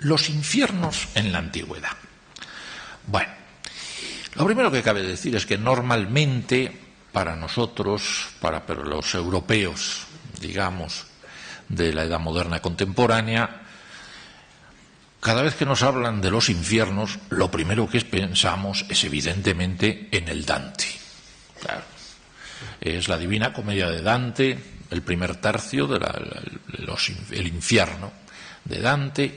Los infiernos en la antigüedad. Bueno, lo primero que cabe decir es que normalmente para nosotros, para los europeos, digamos, de la edad moderna contemporánea, cada vez que nos hablan de los infiernos, lo primero que pensamos es evidentemente en el Dante. Claro. Es la Divina Comedia de Dante, el primer tercio el infierno de Dante,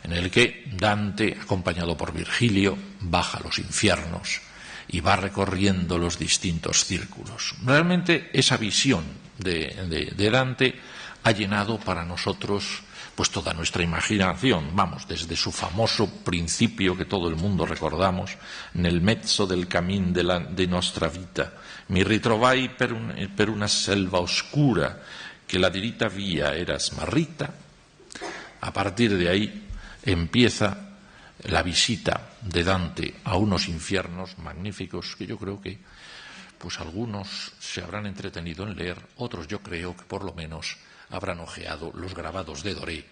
en el que Dante, acompañado por Virgilio, baja a los infiernos y va recorriendo los distintos círculos. Realmente esa visión de Dante ha llenado para nosotros pues toda nuestra imaginación, vamos, desde su famoso principio que todo el mundo recordamos, nel mezzo del camin de nostra vita, mi ritrovai per una selva oscura, que la dirita vía era smarrita. A partir de ahí empieza la visita de Dante a unos infiernos magníficos que yo creo que pues algunos se habrán entretenido en leer, otros yo creo que por lo menos habrán hojeado los grabados de Doré,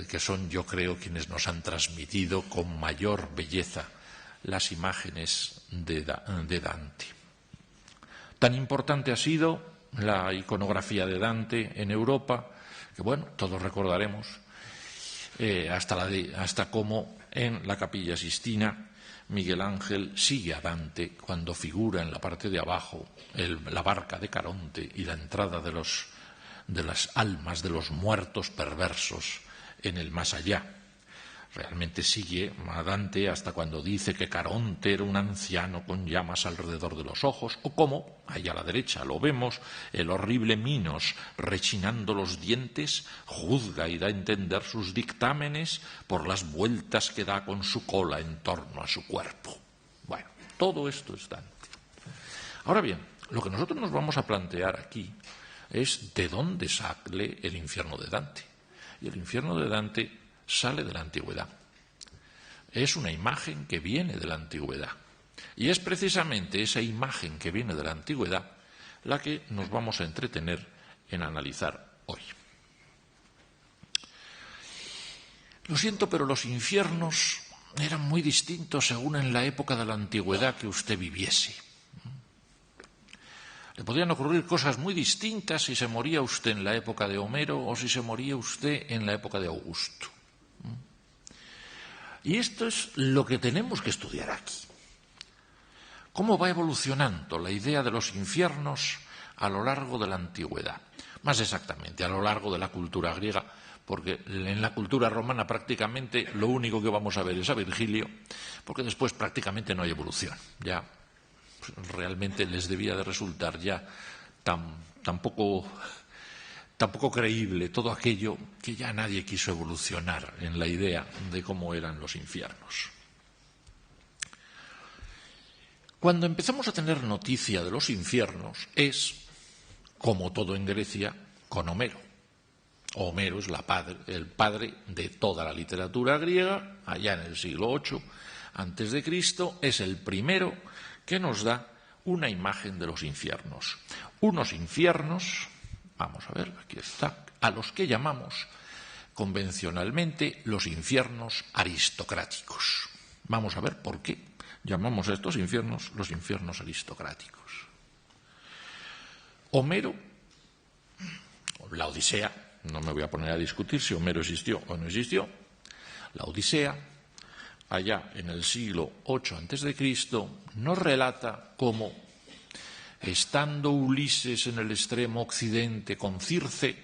que son, yo creo, quienes nos han transmitido con mayor belleza las imágenes de Dante. Tan importante ha sido la iconografía de Dante en Europa, que bueno, todos recordaremos, hasta cómo en la Capilla Sistina Miguel Ángel sigue a Dante cuando figura en la parte de abajo la barca de Caronte y la entrada de las almas de los muertos perversos en el más allá. Realmente sigue a Dante hasta cuando dice que Caronte era un anciano con llamas alrededor de los ojos, o como, allá a la derecha lo vemos, el horrible Minos, rechinando los dientes, juzga y da a entender sus dictámenes por las vueltas que da con su cola en torno a su cuerpo. Bueno, todo esto es Dante. Ahora bien, lo que nosotros nos vamos a plantear aquí es de dónde sale el infierno de Dante. Y el infierno de Dante sale de la antigüedad. Es una imagen que viene de la antigüedad. Y es precisamente esa imagen que viene de la antigüedad la que nos vamos a entretener en analizar hoy. Lo siento, pero los infiernos eran muy distintos según en la época de la antigüedad que usted viviese. Le podrían ocurrir cosas muy distintas si se moría usted en la época de Homero o si se moría usted en la época de Augusto. Y esto es lo que tenemos que estudiar aquí. ¿Cómo va evolucionando la idea de los infiernos a lo largo de la antigüedad? Más exactamente, a lo largo de la cultura griega, porque en la cultura romana prácticamente lo único que vamos a ver es a Virgilio, porque después prácticamente no hay evolución. Ya realmente les debía de resultar ya tan poco creíble todo aquello que ya nadie quiso evolucionar en la idea de cómo eran los infiernos. Cuando empezamos a tener noticia de los infiernos es, como todo en Grecia, con Homero. Homero es el padre de toda la literatura griega, allá en el siglo VIII a.C., es el primero que nos da una imagen de los infiernos. Unos infiernos, vamos a ver, aquí está, a los que llamamos convencionalmente los infiernos aristocráticos. Vamos a ver por qué llamamos a estos infiernos los infiernos aristocráticos. Homero, la Odisea, no me voy a poner a discutir si Homero existió o no existió, la Odisea, allá en el siglo VIII a.C., nos relata cómo, estando Ulises en el extremo occidente con Circe,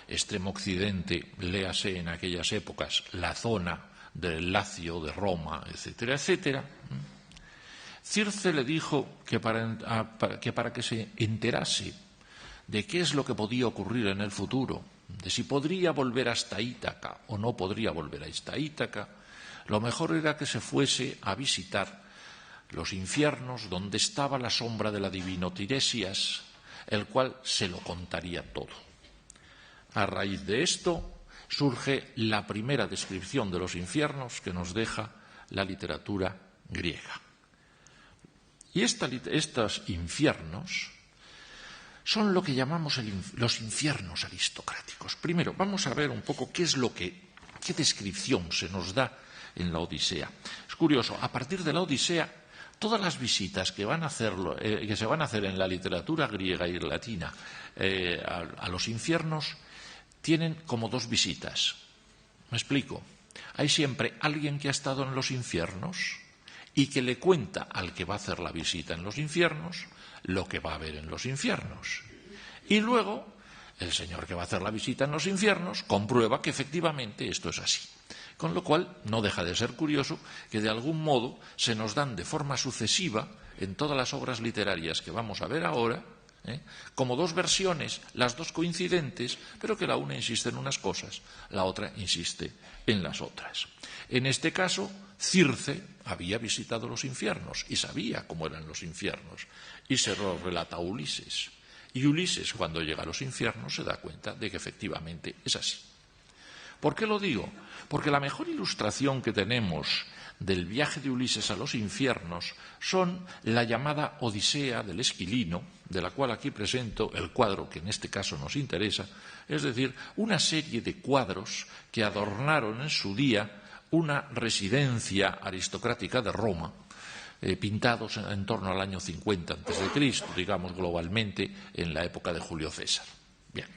extremo occidente, léase en aquellas épocas la zona del Lacio, de Roma, etcétera, etcétera, Circe le dijo que para que se enterase de qué es lo que podía ocurrir en el futuro, de si podría volver hasta Ítaca o no podría volver hasta Ítaca, lo mejor era que se fuese a visitar los infiernos donde estaba la sombra del adivino Tiresias, el cual se lo contaría todo. A raíz de esto surge la primera descripción de los infiernos que nos deja la literatura griega. Y estos infiernos son lo que llamamos los infiernos aristocráticos. Primero, vamos a ver un poco qué es lo que ¿Qué descripción se nos da en la Odisea? Es curioso, a partir de la Odisea, todas las visitas que se van a hacer en la literatura griega y latina a los infiernos tienen como dos visitas. ¿Me explico? Hay siempre alguien que ha estado en los infiernos y que le cuenta al que va a hacer la visita en los infiernos lo que va a ver en los infiernos. Y luego, el señor que va a hacer la visita en los infiernos comprueba que efectivamente esto es así. Con lo cual, no deja de ser curioso que de algún modo se nos dan de forma sucesiva en todas las obras literarias que vamos a ver ahora, como dos versiones, las dos coincidentes, pero que la una insiste en unas cosas, la otra insiste en las otras. En este caso, Circe había visitado los infiernos y sabía cómo eran los infiernos, y se lo relata a Ulises. Y Ulises, cuando llega a los infiernos, se da cuenta de que efectivamente es así. ¿Por qué lo digo? Porque la mejor ilustración que tenemos del viaje de Ulises a los infiernos son la llamada Odisea del Esquilino, de la cual aquí presento el cuadro que en este caso nos interesa, es decir, una serie de cuadros que adornaron en su día una residencia aristocrática de Roma, pintados en torno al año 50 a.C., digamos globalmente en la época de Julio César. Bien,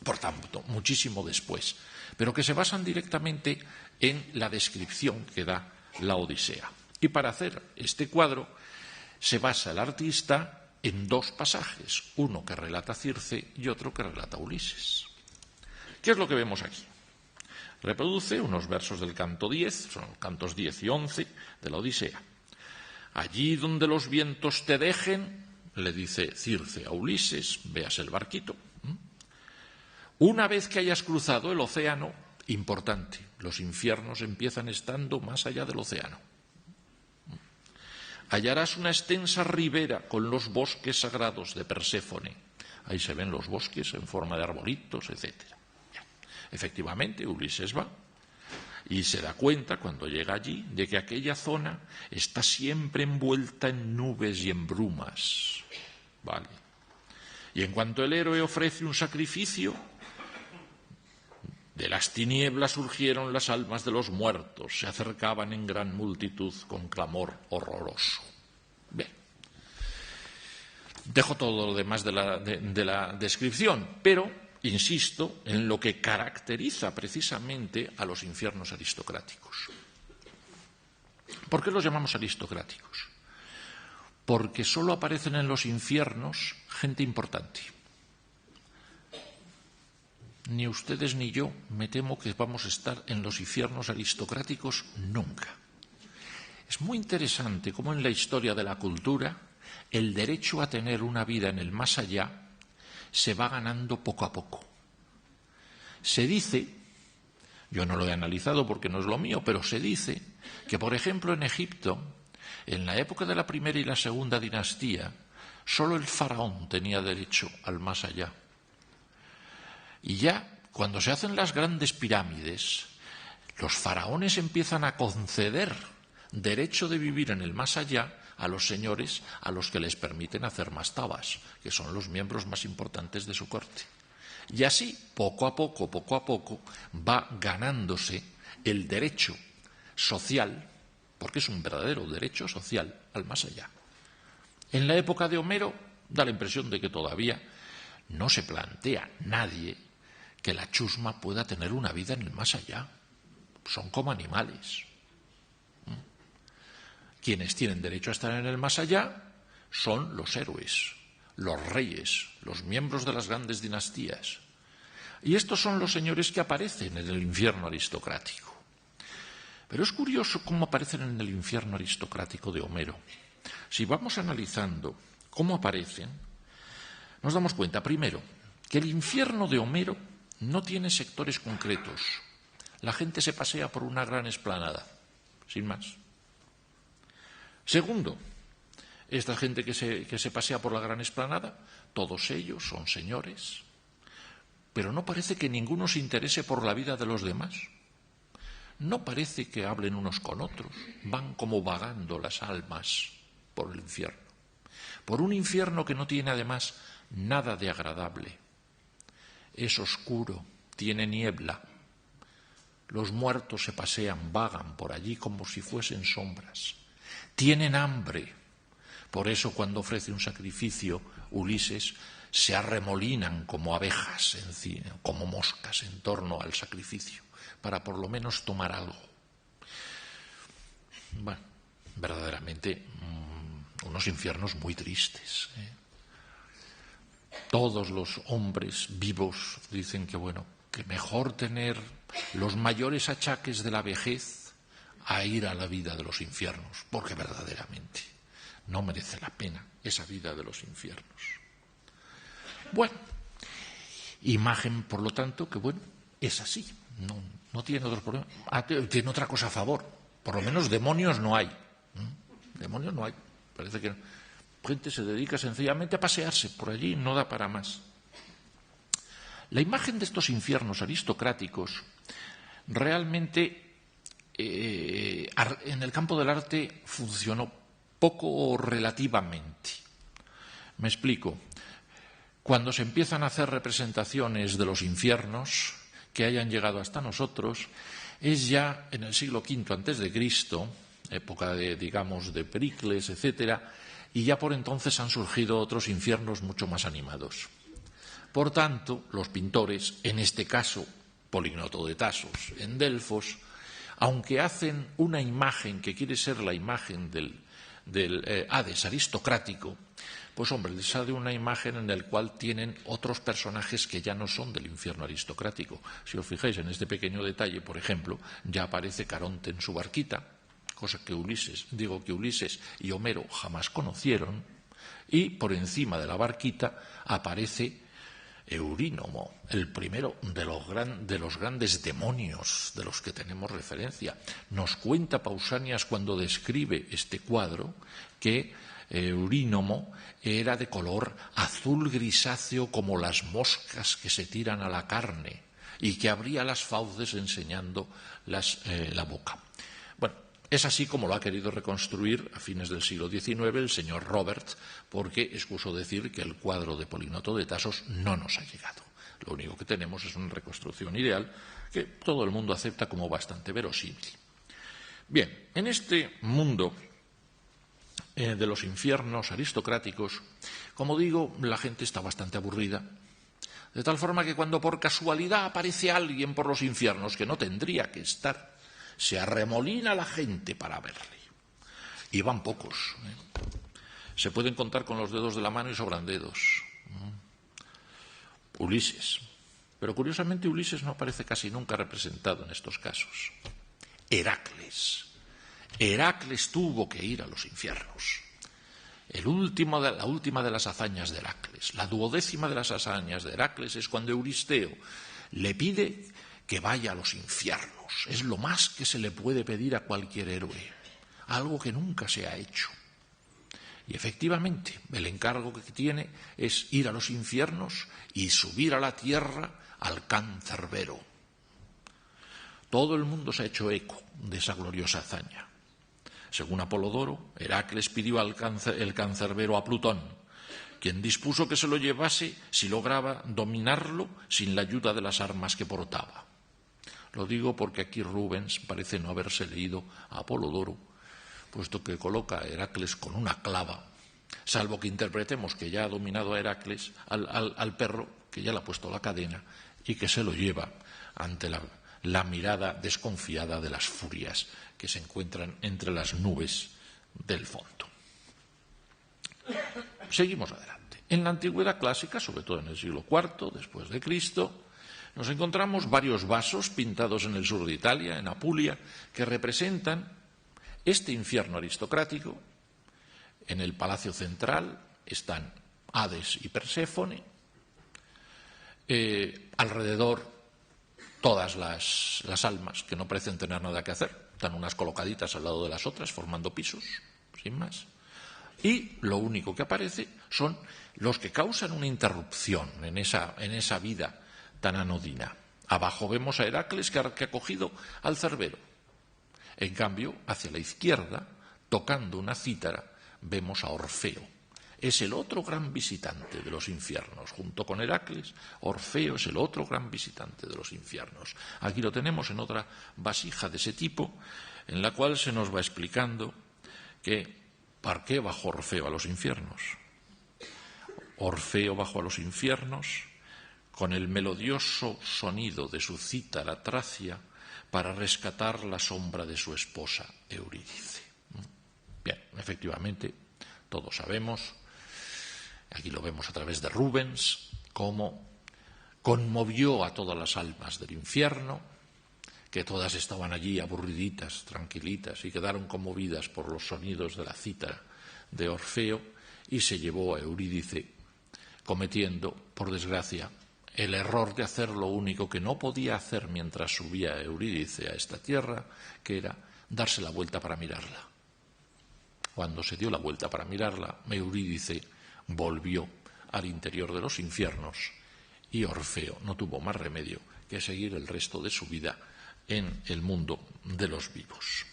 por tanto, muchísimo después, pero que se basan directamente en la descripción que da la Odisea. Y para hacer este cuadro se basa el artista en dos pasajes, uno que relata Circe y otro que relata Ulises. ¿Qué es lo que vemos aquí? Reproduce unos versos del canto 10, son cantos 10 y 11 de la Odisea. Allí donde los vientos te dejen, le dice Circe a Ulises, veas el barquito. Una vez que hayas cruzado el océano, importante, los infiernos empiezan estando más allá del océano. Hallarás una extensa ribera con los bosques sagrados de Perséfone. Ahí se ven los bosques en forma de arbolitos, etc. Efectivamente, Ulises va y se da cuenta, cuando llega allí, de que aquella zona está siempre envuelta en nubes y en brumas. ¿Vale? Y en cuanto el héroe ofrece un sacrificio, de las tinieblas surgieron las almas de los muertos, se acercaban en gran multitud con clamor horroroso. Bien. Dejo todo lo demás de la descripción, pero insisto en lo que caracteriza precisamente a los infiernos aristocráticos. ¿Por qué los llamamos aristocráticos? Porque solo aparecen en los infiernos gente importante. Ni ustedes ni yo me temo que vamos a estar en los infiernos aristocráticos nunca. Es muy interesante cómo en la historia de la cultura el derecho a tener una vida en el más allá se va ganando poco a poco. Se dice, yo no lo he analizado porque no es lo mío, pero se dice que, por ejemplo, en Egipto, en la época de la primera y la segunda dinastía, solo el faraón tenía derecho al más allá. Y ya, cuando se hacen las grandes pirámides, los faraones empiezan a conceder derecho de vivir en el más allá a los señores a los que les permiten hacer mastabas, que son los miembros más importantes de su corte. Y así, poco a poco, va ganándose el derecho social, porque es un verdadero derecho social, al más allá. En la época de Homero da la impresión de que todavía no se plantea nadie que la chusma pueda tener una vida en el más allá. Son como animales. Quienes tienen derecho a estar en el más allá son los héroes, los reyes, los miembros de las grandes dinastías. Y estos son los señores que aparecen en el infierno aristocrático. Pero es curioso cómo aparecen en el infierno aristocrático de Homero. Si vamos analizando cómo aparecen, nos damos cuenta, primero, que el infierno de Homero no tiene sectores concretos. La gente se pasea por una gran explanada, sin más. Segundo, esta gente que se pasea por la gran explanada, todos ellos son señores, pero no parece que ninguno se interese por la vida de los demás. No parece que hablen unos con otros, van como vagando las almas por el infierno. Por un infierno que no tiene además nada de agradable. Es oscuro, tiene niebla. Los muertos se pasean, vagan por allí como si fuesen sombras. Tienen hambre. Por eso cuando ofrece un sacrificio, Ulises, se arremolinan como abejas, como moscas en torno al sacrificio, para por lo menos tomar algo. Bueno, verdaderamente unos infiernos muy tristes. Todos los hombres vivos dicen que, bueno, que mejor tener los mayores achaques de la vejez a ir a la vida de los infiernos, porque verdaderamente no merece la pena esa vida de los infiernos. Bueno, imagen, por lo tanto, que bueno, es así, no tiene otros problemas. Tiene otra cosa a favor, por lo menos demonios no hay. Demonios no hay, parece que no. Gente se dedica sencillamente a pasearse por allí, no da para más. La imagen de estos infiernos aristocráticos realmente en el campo del arte funcionó poco o relativamente. Me explico. Cuando se empiezan a hacer representaciones de los infiernos que hayan llegado hasta nosotros, es ya en el siglo V a.C., época de Pericles, etcétera, y ya por entonces han surgido otros infiernos mucho más animados. Por tanto, los pintores, en este caso Polígnoto de Tasos, en Delfos, aunque hacen una imagen que quiere ser la imagen del Hades aristocrático, pues hombre, les sale una imagen en la cual tienen otros personajes que ya no son del infierno aristocrático. Si os fijáis en este pequeño detalle, por ejemplo, ya aparece Caronte en su barquita, cosa que Ulises y Homero jamás conocieron, y por encima de la barquita aparece Eurínomo, el primero de los grandes demonios de los que tenemos referencia. Nos cuenta Pausanias cuando describe este cuadro que Eurínomo era de color azul grisáceo como las moscas que se tiran a la carne y que abría las fauces enseñando la boca. Bueno, es así como lo ha querido reconstruir a fines del siglo XIX el señor Robert, porque excuso decir que el cuadro de Polígnoto de Tasos no nos ha llegado. Lo único que tenemos es una reconstrucción ideal que todo el mundo acepta como bastante verosímil. Bien, en este mundo de los infiernos aristocráticos, como digo, la gente está bastante aburrida, de tal forma que cuando por casualidad aparece alguien por los infiernos que no tendría que estar, se arremolina la gente para verle. Y van pocos. Se pueden contar con los dedos de la mano y sobran dedos. Ulises. Pero curiosamente Ulises no aparece casi nunca representado en estos casos. Heracles. Heracles tuvo que ir a los infiernos. La última de las hazañas de Heracles, la 12ª de las hazañas de Heracles es cuando Euristeo le pide que vaya a los infiernos. Es lo más que se le puede pedir a cualquier héroe, algo que nunca se ha hecho. Y efectivamente, el encargo que tiene es ir a los infiernos y subir a la tierra al Cancerbero. Todo el mundo se ha hecho eco de esa gloriosa hazaña. Según Apolodoro, Heracles pidió el Cancerbero a Plutón, quien dispuso que se lo llevase si lograba dominarlo sin la ayuda de las armas que portaba. Lo digo porque aquí Rubens parece no haberse leído a Apolodoro, puesto que coloca a Heracles con una clava, salvo que interpretemos que ya ha dominado a Heracles, al perro, que ya le ha puesto la cadena y que se lo lleva ante la mirada desconfiada de las furias que se encuentran entre las nubes del fondo. Seguimos adelante. En la antigüedad clásica, sobre todo en el siglo IV después de Cristo, nos encontramos varios vasos pintados en el sur de Italia, en Apulia, que representan este infierno aristocrático. En el palacio central están Hades y Perséfone. Alrededor todas las almas que no parecen tener nada que hacer, están unas colocaditas al lado de las otras, formando pisos, sin más. Y lo único que aparece son los que causan una interrupción en esa vida tan anodina. Abajo vemos a Heracles que ha cogido al Cerbero. En cambio, hacia la izquierda, tocando una cítara, vemos a Orfeo, es el otro gran visitante de los infiernos. Junto con Heracles, Orfeo es el otro gran visitante de los infiernos. Aquí lo tenemos en otra vasija de ese tipo, en la cual se nos va explicando que ¿por qué bajó Orfeo a los infiernos? Orfeo bajó a los infiernos con el melodioso sonido de su cítara tracia para rescatar la sombra de su esposa Eurídice. Bien, efectivamente, todos sabemos, aquí lo vemos a través de Rubens, cómo conmovió a todas las almas del infierno, que todas estaban allí aburriditas, tranquilitas, y quedaron conmovidas por los sonidos de la cítara de Orfeo, y se llevó a Eurídice, cometiendo, por desgracia, el error de hacer lo único que no podía hacer mientras subía Eurídice a esta tierra, que era darse la vuelta para mirarla. Cuando se dio la vuelta para mirarla, Eurídice volvió al interior de los infiernos y Orfeo no tuvo más remedio que seguir el resto de su vida en el mundo de los vivos.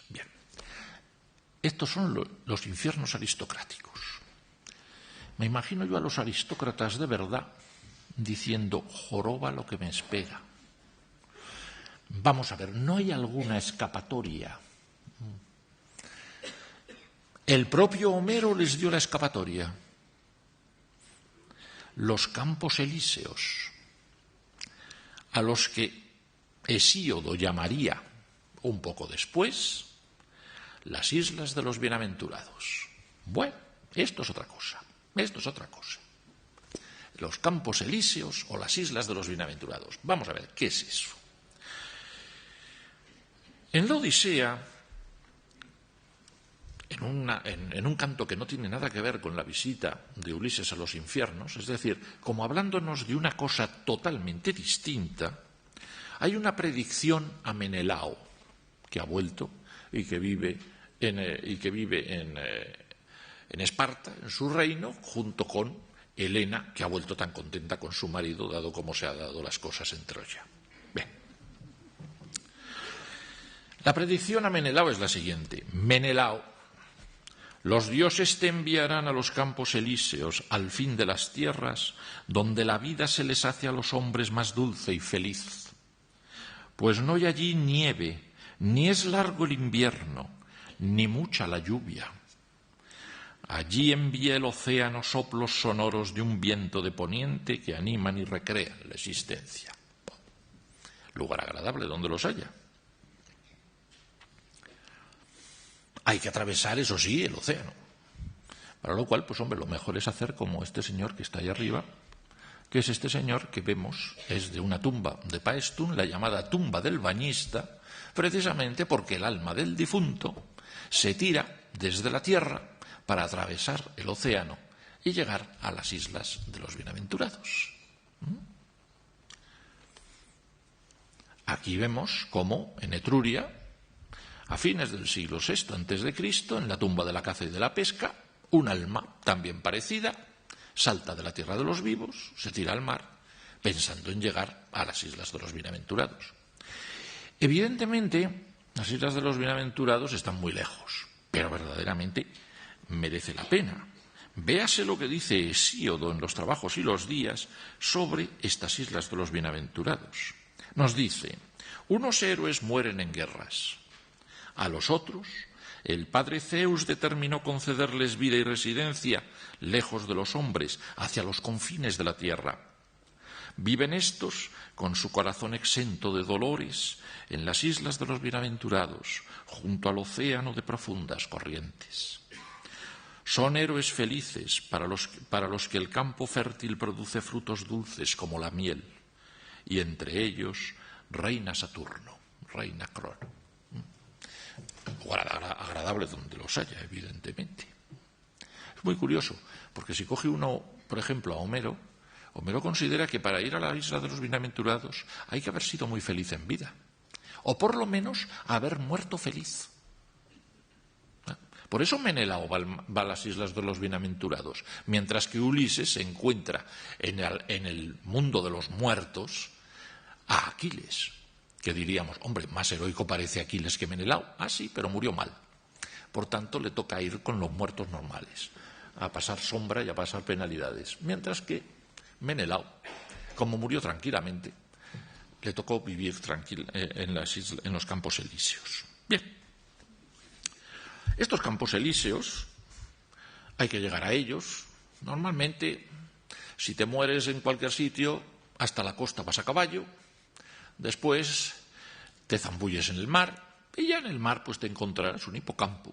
Bien, estos son los infiernos aristocráticos. Me imagino yo a los aristócratas de verdad diciendo, joroba lo que me espera. Vamos a ver, ¿no hay alguna escapatoria? El propio Homero les dio la escapatoria. Los campos elíseos, a los que Hesíodo llamaría, un poco después, las islas de los bienaventurados. Bueno, esto es otra cosa. Los campos elíseos o las islas de los bienaventurados. Vamos a ver, ¿qué es eso? En la Odisea, en un canto que no tiene nada que ver con la visita de Ulises a los infiernos, es decir, como hablándonos de una cosa totalmente distinta, hay una predicción a Menelao, que ha vuelto y que vive en Esparta, en su reino, junto con Helena, que ha vuelto tan contenta con su marido, dado cómo se han dado las cosas en Troya. Bien. La predicción a Menelao es la siguiente. Menelao, los dioses te enviarán a los campos elíseos, al fin de las tierras, donde la vida se les hace a los hombres más dulce y feliz. Pues no hay allí nieve, ni es largo el invierno, ni mucha la lluvia. Allí envía el océano soplos sonoros de un viento de poniente que animan y recrean la existencia. Lugar agradable donde los haya. Hay que atravesar, eso sí, el océano. Para lo cual, pues hombre, lo mejor es hacer como este señor que está ahí arriba, que es este señor que vemos, es de una tumba de Paestum, la llamada tumba del bañista, precisamente porque el alma del difunto se tira desde la tierra para atravesar el océano y llegar a las islas de los bienaventurados. Aquí vemos cómo en Etruria, a fines del siglo VI a.C., en la tumba de la caza y de la pesca, un alma también parecida salta de la tierra de los vivos, se tira al mar, pensando en llegar a las islas de los bienaventurados. Evidentemente, las islas de los bienaventurados están muy lejos, pero verdaderamente merece la pena. Véase lo que dice Hesíodo en los Trabajos y los Días sobre estas islas de los bienaventurados. Nos dice, unos héroes mueren en guerras. A los otros, el padre Zeus determinó concederles vida y residencia lejos de los hombres, hacia los confines de la tierra. Viven estos, con su corazón exento de dolores, en las islas de los bienaventurados, junto al océano de profundas corrientes. Son héroes felices para los que el campo fértil produce frutos dulces como la miel, y entre ellos reina Saturno, reina Crono. Lugar agradable donde los haya, evidentemente. Es muy curioso, porque si coge uno, por ejemplo, a Homero considera que para ir a la isla de los bienaventurados hay que haber sido muy feliz en vida, o por lo menos haber muerto feliz. Por eso Menelao va a las islas de los bienaventurados, mientras que Ulises se encuentra en el mundo de los muertos a Aquiles, que diríamos, hombre, más heroico parece Aquiles que Menelao. Ah, sí, pero murió mal. Por tanto, le toca ir con los muertos normales. a pasar sombra y a pasar penalidades. Mientras que Menelao, como murió tranquilamente, le tocó vivir en los Campos Elíseos. Bien, estos Campos Elíseos hay que llegar a ellos. Normalmente, si te mueres en cualquier sitio, hasta la costa vas a caballo, después te zambulles en el mar y ya en el mar pues te encontrarás un hipocampo.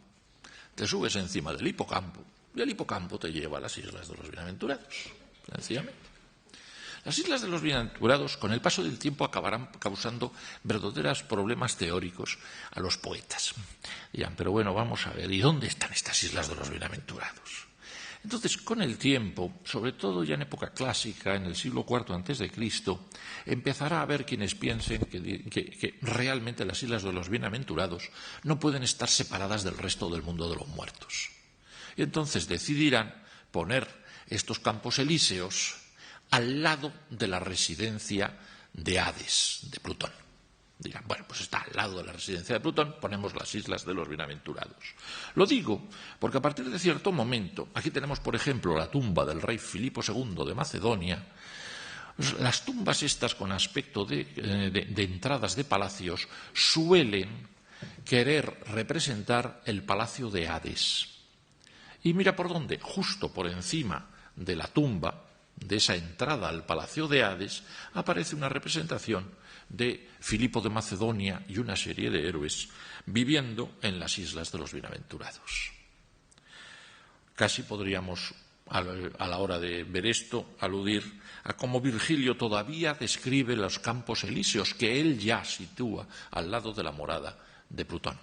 Te subes encima del hipocampo y el hipocampo te lleva a las Islas de los Bienaventurados, sencillamente. Las Islas de los Bienaventurados, con el paso del tiempo, acabarán causando verdaderos problemas teóricos a los poetas. Dirán, pero bueno, vamos a ver, ¿y dónde están estas Islas de los Bienaventurados? Entonces, con el tiempo, sobre todo ya en época clásica, en el siglo IV a.C., empezará a haber quienes piensen que realmente las Islas de los Bienaventurados no pueden estar separadas del resto del mundo de los muertos. Y entonces decidirán poner estos Campos Elíseos al lado de la residencia de Hades, de Plutón. Dirán, bueno, pues está al lado de la residencia de Plutón, ponemos las Islas de los Bienaventurados. Lo digo porque a partir de cierto momento, aquí tenemos, por ejemplo, la tumba del rey Filipo II de Macedonia. Las tumbas estas con aspecto de entradas de palacios suelen querer representar el palacio de Hades. Y mira por dónde, justo por encima de la tumba, de esa entrada al palacio de Hades, aparece una representación de Filipo de Macedonia y una serie de héroes viviendo en las Islas de los Bienaventurados. Casi podríamos, a la hora de ver esto, aludir a cómo Virgilio todavía describe los Campos Elíseos, que él ya sitúa al lado de la morada de Plutón.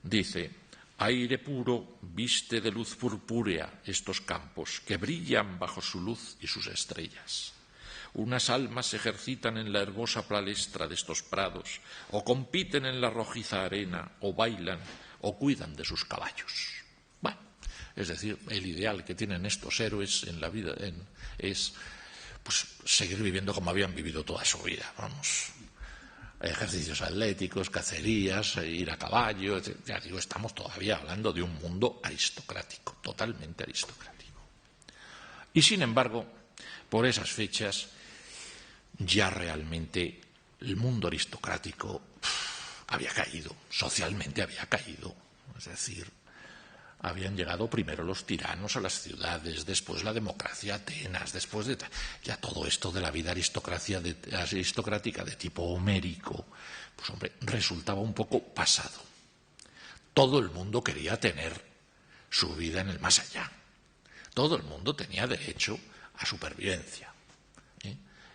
Dice: aire puro viste de luz purpúrea estos campos, que brillan bajo su luz y sus estrellas. Unas almas se ejercitan en la herbosa palestra de estos prados, o compiten en la rojiza arena, o bailan, o cuidan de sus caballos. Bueno, es decir, el ideal que tienen estos héroes en la vida es pues, seguir viviendo como habían vivido toda su vida, vamos. Ejercicios atléticos, cacerías, ir a caballo, etc. Ya digo, estamos todavía hablando de un mundo aristocrático, totalmente aristocrático. Y sin embargo, por esas fechas, ya realmente el mundo aristocrático había caído, socialmente había caído. Es decir, habían llegado primero los tiranos a las ciudades, después la democracia, Atenas, después de ya todo esto de la vida aristocrática de tipo homérico, pues hombre, resultaba un poco pasado. Todo el mundo quería tener su vida en el más allá. Todo el mundo tenía derecho a supervivencia.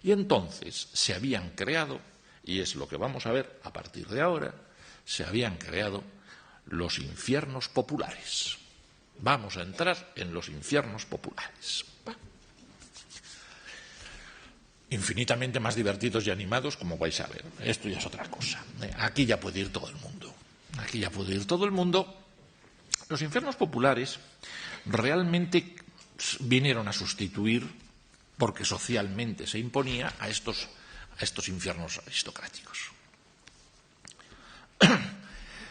Y entonces se habían creado, y es lo que vamos a ver a partir de ahora, se habían creado los infiernos populares. Vamos a entrar en los infiernos populares. Infinitamente más divertidos y animados, como vais a ver. Esto ya es otra cosa. Aquí ya puede ir todo el mundo. Aquí ya puede ir todo el mundo. Los infiernos populares realmente vinieron a sustituir, porque socialmente se imponía, a estos infiernos aristocráticos.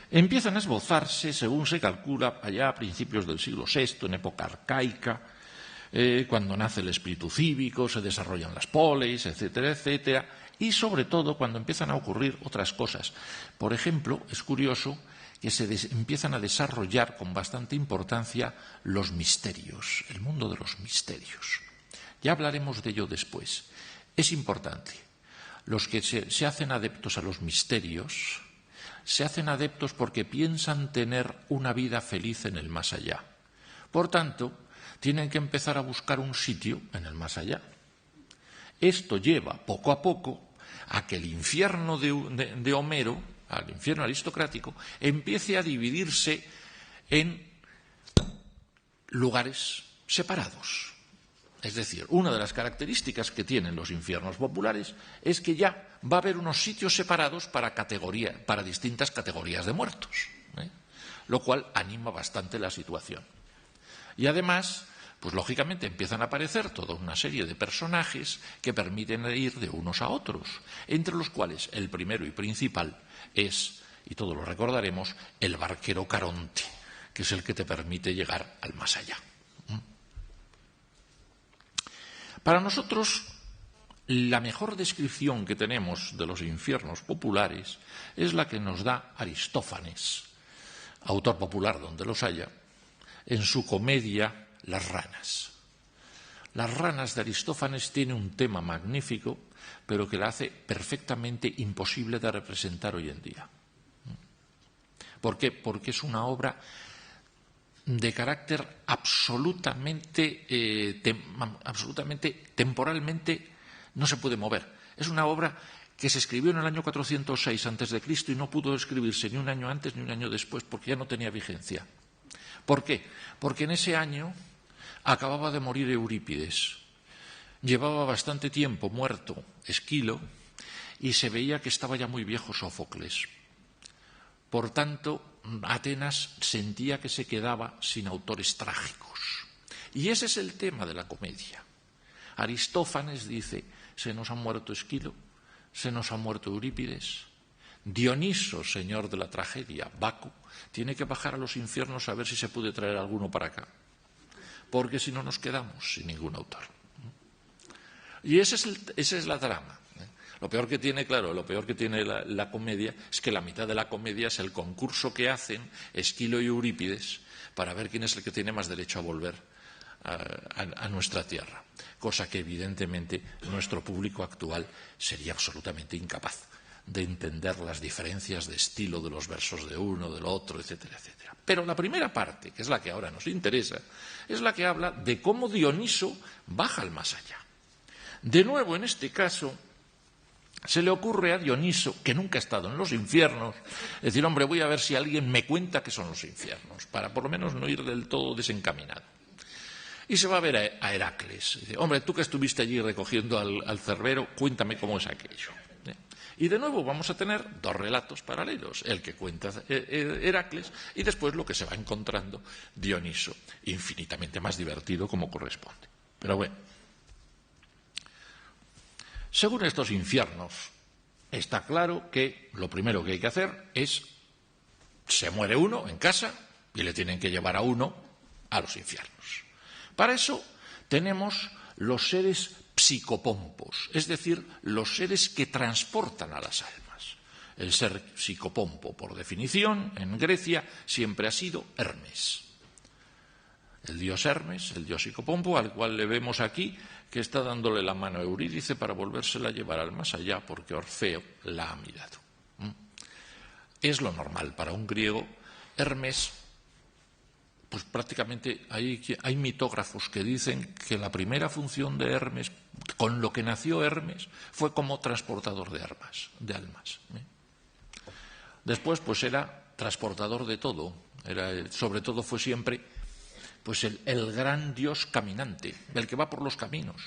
Empiezan a esbozarse, según se calcula, allá a principios del siglo VI, en época arcaica, cuando nace el espíritu cívico, se desarrollan las polis, etcétera, etcétera, y sobre todo cuando empiezan a ocurrir otras cosas. Por ejemplo, es curioso que se empiezan a desarrollar con bastante importancia los misterios, el mundo de los misterios. Ya hablaremos de ello después. Es importante. Los que se hacen adeptos a los misterios se hacen adeptos porque piensan tener una vida feliz en el más allá. Por tanto, tienen que empezar a buscar un sitio en el más allá. Esto lleva, poco a poco, a que el infierno de Homero, al infierno aristocrático, empiece a dividirse en lugares separados. Es decir, una de las características que tienen los infiernos populares es que ya va a haber unos sitios separados para distintas categorías de muertos, lo cual anima bastante la situación. Y además, pues lógicamente empiezan a aparecer toda una serie de personajes que permiten ir de unos a otros, entre los cuales el primero y principal es, y todos lo recordaremos, el barquero Caronte, que es el que te permite llegar al más allá. Para nosotros, la mejor descripción que tenemos de los infiernos populares es la que nos da Aristófanes, autor popular donde los haya, en su comedia Las ranas. Las ranas de Aristófanes tiene un tema magnífico, pero que la hace perfectamente imposible de representar hoy en día. ¿Por qué? Porque es una obra de carácter absolutamente temporalmente no se puede mover. Es una obra que se escribió en el año 406 a.C. y no pudo escribirse ni un año antes ni un año después porque ya no tenía vigencia. ¿Por qué? Porque en ese año acababa de morir Eurípides. Llevaba bastante tiempo muerto Esquilo y se veía que estaba ya muy viejo Sófocles. Por tanto, Atenas sentía que se quedaba sin autores trágicos. Y ese es el tema de la comedia. Aristófanes dice, se nos ha muerto Esquilo, se nos ha muerto Eurípides. Dioniso, señor de la tragedia, Baco, tiene que bajar a los infiernos a ver si se puede traer alguno para acá. Porque si no nos quedamos sin ningún autor. Y esa es la trama. Lo peor que tiene, claro, la comedia es que la mitad de la comedia es el concurso que hacen Esquilo y Eurípides para ver quién es el que tiene más derecho a volver a nuestra tierra. Cosa que evidentemente nuestro público actual sería absolutamente incapaz de entender las diferencias de estilo de los versos de uno, del otro, etcétera, etcétera. Pero la primera parte, que es la que ahora nos interesa, es la que habla de cómo Dioniso baja al más allá. De nuevo, en este caso, se le ocurre a Dioniso, que nunca ha estado en los infiernos, decir, hombre, voy a ver si alguien me cuenta qué son los infiernos, para por lo menos no ir del todo desencaminado. Y se va a ver a Heracles. Dice, hombre, tú que estuviste allí recogiendo al cerbero, cuéntame cómo es aquello. Y de nuevo vamos a tener dos relatos paralelos, el que cuenta Heracles y después lo que se va encontrando Dioniso, infinitamente más divertido como corresponde. Pero bueno, según estos infiernos, está claro que lo primero que hay que hacer es, se muere uno en casa y le tienen que llevar a uno a los infiernos. Para eso tenemos los seres psicopompos, es decir, los seres que transportan a las almas. El ser psicopompo, por definición, en Grecia siempre ha sido Hermes. El dios Hermes, el dios psicopompo, al cual le vemos aquí que está dándole la mano a Eurídice para volvérsela a llevar al más allá porque Orfeo la ha mirado. Es lo normal para un griego. Hermes, pues prácticamente hay mitógrafos que dicen que la primera función de Hermes, con lo que nació Hermes, fue como transportador de almas. Después, pues era transportador de todo. Sobre todo fue siempre pues el gran dios caminante, el que va por los caminos.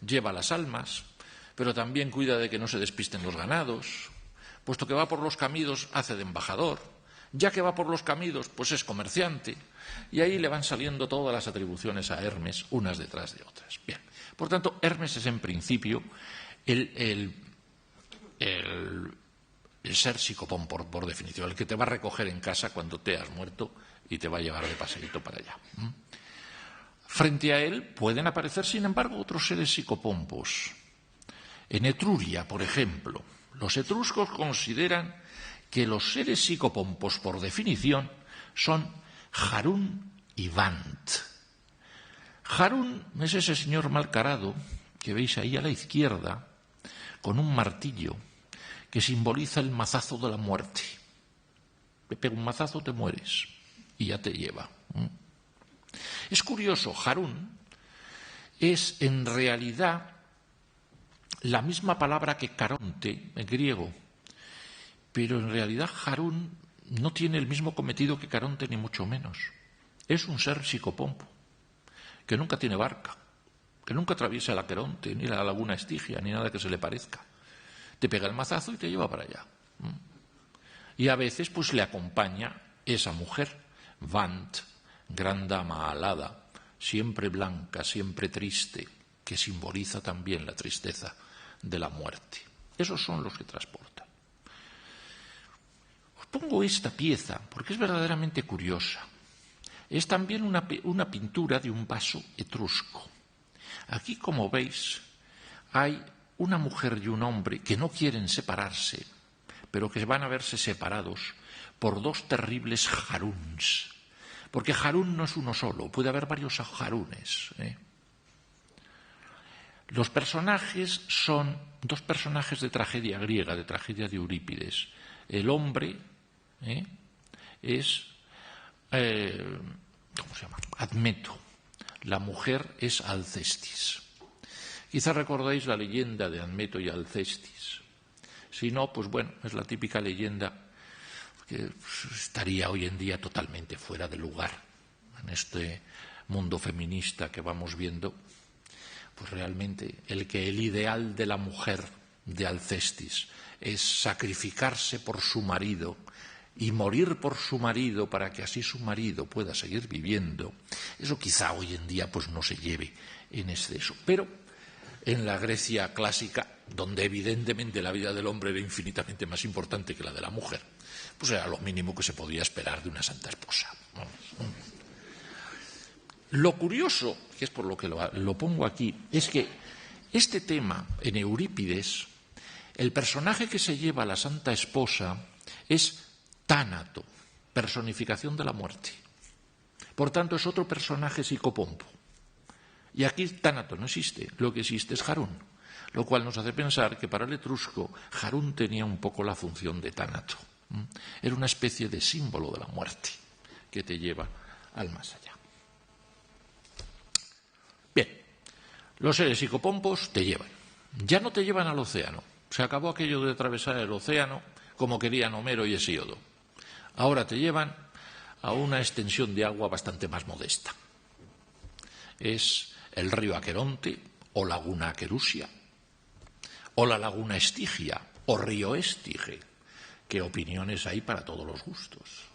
Lleva las almas, pero también cuida de que no se despisten los ganados. Puesto que va por los caminos, hace de embajador. Ya que va por los caminos, pues es comerciante. Y ahí le van saliendo todas las atribuciones a Hermes, unas detrás de otras. Bien, por tanto, Hermes es en principio el ser psicopompo por definición, el que te va a recoger en casa cuando te has muerto y te va a llevar de paseíto para allá. Frente a él pueden aparecer, sin embargo, otros seres psicopompos. En Etruria, por ejemplo, los etruscos consideran que los seres psicopompos, por definición, son Harún y Vant. Harún es ese señor malcarado que veis ahí a la izquierda, con un martillo, que simboliza el mazazo de la muerte. Te pega un mazazo, te mueres, y ya te lleva. Es curioso, Harún es en realidad la misma palabra que Caronte en griego, pero en realidad Harún no tiene el mismo cometido que Caronte, ni mucho menos. Es un ser psicopompo, que nunca tiene barca, que nunca atraviesa el Aqueronte, ni la laguna Estigia, ni nada que se le parezca. Te pega el mazazo y te lleva para allá. Y a veces pues le acompaña esa mujer, Vant, gran dama alada, siempre blanca, siempre triste, que simboliza también la tristeza de la muerte. Esos son los que transportan. Os pongo esta pieza porque es verdaderamente curiosa. es también una pintura de un vaso etrusco. Aquí, como veis, hay una mujer y un hombre que no quieren separarse, pero que van a verse separados por dos terribles haruns. Porque harún no es uno solo, puede haber varios harunes. Los personajes son dos personajes de tragedia griega, de tragedia de Eurípides. El hombre es, ¿cómo se llama? Admeto. La mujer es Alcestis. Quizá recordáis la leyenda de Admeto y Alcestis. Si no, pues bueno, es la típica leyenda que estaría hoy en día totalmente fuera de lugar en este mundo feminista que vamos viendo. Pues realmente el ideal de la mujer de Alcestis es sacrificarse por su marido y morir por su marido para que así su marido pueda seguir viviendo, eso quizá hoy en día pues no se lleve en exceso. Pero en la Grecia clásica, donde evidentemente la vida del hombre era infinitamente más importante que la de la mujer, pues era lo mínimo que se podía esperar de una santa esposa. Lo curioso, que es por lo que lo pongo aquí, es que este tema en Eurípides, el personaje que se lleva a la santa esposa es Tánato, personificación de la muerte. Por tanto, es otro personaje psicopompo. Y aquí Tánato no existe, lo que existe es Harún, lo cual nos hace pensar que para el etrusco Harún tenía un poco la función de Tánato. Era una especie de símbolo de la muerte que te lleva al más allá. Bien, los seres psicopompos te llevan. Ya no te llevan al océano. Se acabó aquello de atravesar el océano como querían Homero y Hesíodo. Ahora te llevan a una extensión de agua bastante más modesta. Es el río Aqueronte o laguna Aquerusia o la laguna Estigia o río Estige. ¿Qué opiniones hay para todos los gustos?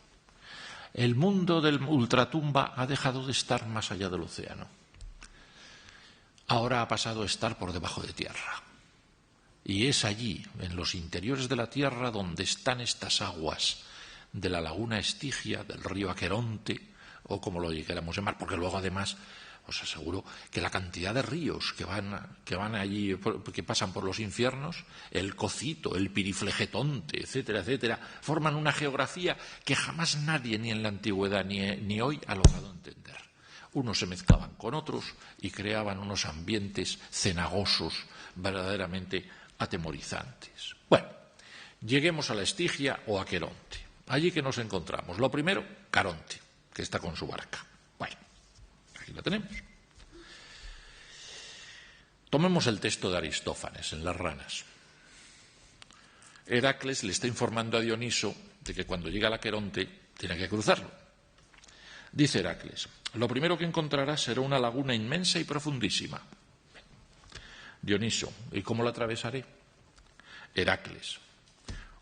El mundo del ultratumba ha dejado de estar más allá del océano. Ahora ha pasado a estar por debajo de tierra. Y es allí, en los interiores de la tierra, donde están estas aguas de la laguna Estigia, del río Aqueronte, o como lo queramos llamar, porque luego además os aseguro que la cantidad de ríos que van allí, que pasan por los infiernos, el Cocito, el Piriflegetonte, etcétera, etcétera, forman una geografía que jamás nadie, ni en la antigüedad ni hoy, ha logrado entender. Unos se mezclaban con otros y creaban unos ambientes cenagosos verdaderamente atemorizantes. Bueno, lleguemos a la Estigia o Aqueronte. Allí que nos encontramos. Lo primero, Caronte, que está con su barca. Bueno, aquí la tenemos. Tomemos el texto de Aristófanes en Las ranas. Heracles le está informando a Dioniso de que cuando llega al Aqueronte tiene que cruzarlo. Dice Heracles: lo primero que encontrarás será una laguna inmensa y profundísima. Dioniso: ¿y cómo la atravesaré? Heracles: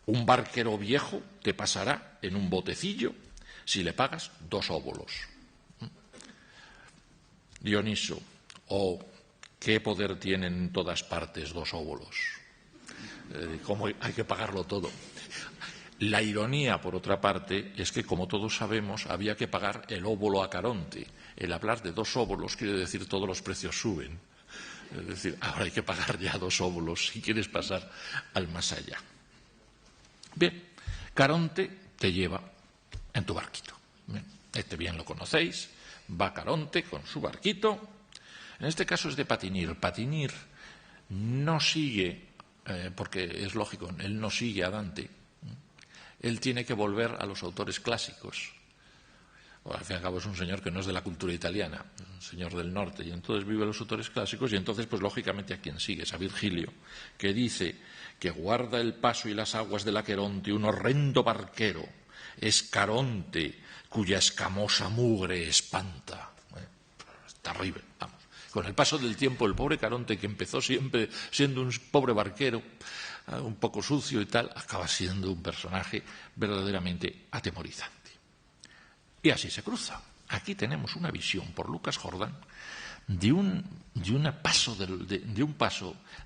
un barquero viejo te pasará en un botecillo si le pagas 2 óbolos. Dioniso: oh, ¿qué poder tienen en todas partes 2 óbolos? ¿Cómo hay que pagarlo todo? La ironía, por otra parte, es que, como todos sabemos, había que pagar el óbolo a Caronte. El hablar de 2 óbolos quiere decir todos los precios suben. Es decir, ahora hay que pagar ya 2 óbolos si quieres pasar al más allá. Bien, Caronte te lleva en tu barquito. Bien lo conocéis. Va Caronte con su barquito. En este caso es de Patinir. Patinir no sigue, porque es lógico, él no sigue a Dante. Él tiene que volver a los autores clásicos. Al fin y al cabo es un señor que no es de la cultura italiana, un señor del norte, y entonces vive los autores clásicos, y entonces pues lógicamente a quien sigue es a Virgilio, que dice que guarda el paso y las aguas del Aqueronte un horrendo barquero, es Caronte, cuya escamosa mugre espanta. Es terrible, vamos. Con el paso del tiempo, el pobre Caronte, que empezó siempre siendo un pobre barquero, un poco sucio y tal, acaba siendo un personaje verdaderamente atemorizante. Y así se cruza. Aquí tenemos una visión por Lucas Jordan de un paso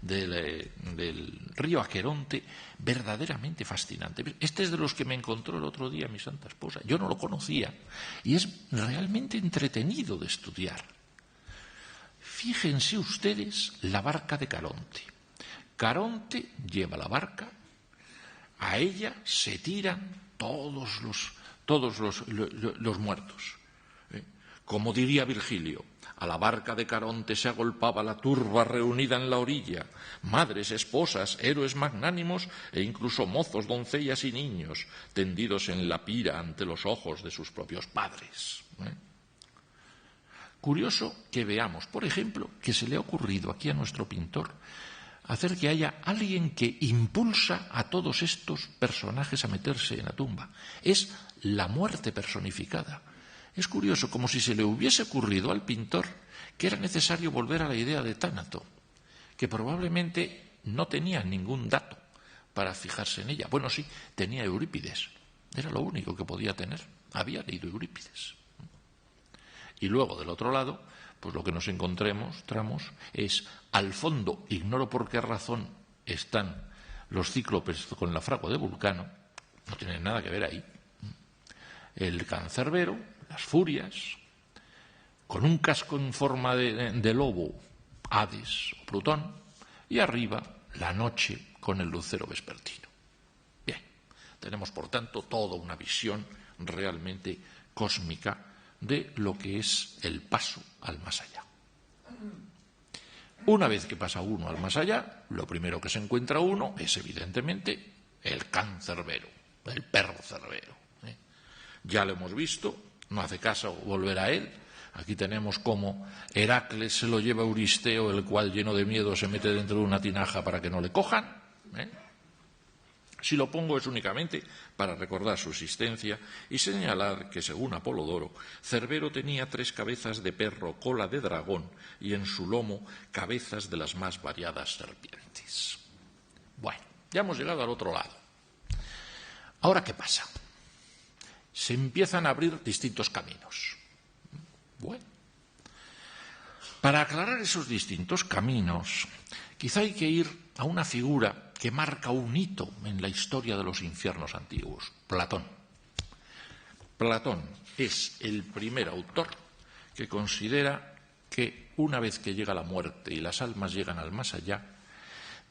del río Aqueronte verdaderamente fascinante. Este es de los que me encontró el otro día mi santa esposa. Yo no lo conocía y es realmente entretenido de estudiar. Fíjense ustedes la barca de Caronte. Caronte lleva la barca, a ella se tiran todos los muertos. Como diría Virgilio, a la barca de Caronte se agolpaba la turba reunida en la orilla, madres, esposas, héroes magnánimos e incluso mozos, doncellas y niños, tendidos en la pira ante los ojos de sus propios padres. Curioso que veamos, por ejemplo, que se le ha ocurrido aquí a nuestro pintor hacer que haya alguien que impulsa a todos estos personajes a meterse en la tumba. Es la muerte personificada. Es curioso, como si se le hubiese ocurrido al pintor que era necesario volver a la idea de Tánato, que probablemente no tenía ningún dato para fijarse en ella. Bueno, sí, tenía Eurípides. Era lo único que podía tener. Había leído Eurípides. Y luego, del otro lado, pues lo que nos encontramos es, al fondo, ignoro por qué razón están los cíclopes con la fragua de Vulcano, no tienen nada que ver ahí. El cancerbero, las furias, con un casco en forma de lobo, Hades o Plutón, y arriba la noche con el lucero vespertino. Bien, tenemos por tanto toda una visión realmente cósmica de lo que es el paso al más allá. Una vez que pasa uno al más allá, lo primero que se encuentra uno es evidentemente el cancerbero, el perro cerbero. Ya lo hemos visto, no hace caso volver a él. Aquí tenemos cómo Heracles se lo lleva a Euristeo, el cual lleno de miedo se mete dentro de una tinaja para que no le cojan. Si lo pongo es únicamente para recordar su existencia y señalar que, según Apolodoro, Cerbero tenía 3 cabezas de perro, cola de dragón y en su lomo cabezas de las más variadas serpientes. Bueno, ya hemos llegado al otro lado. ¿Ahora qué pasa? Se empiezan a abrir distintos caminos. Bueno, para aclarar esos distintos caminos, quizá hay que ir a una figura que marca un hito en la historia de los infiernos antiguos, Platón. Platón es el primer autor que considera que una vez que llega la muerte y las almas llegan al más allá,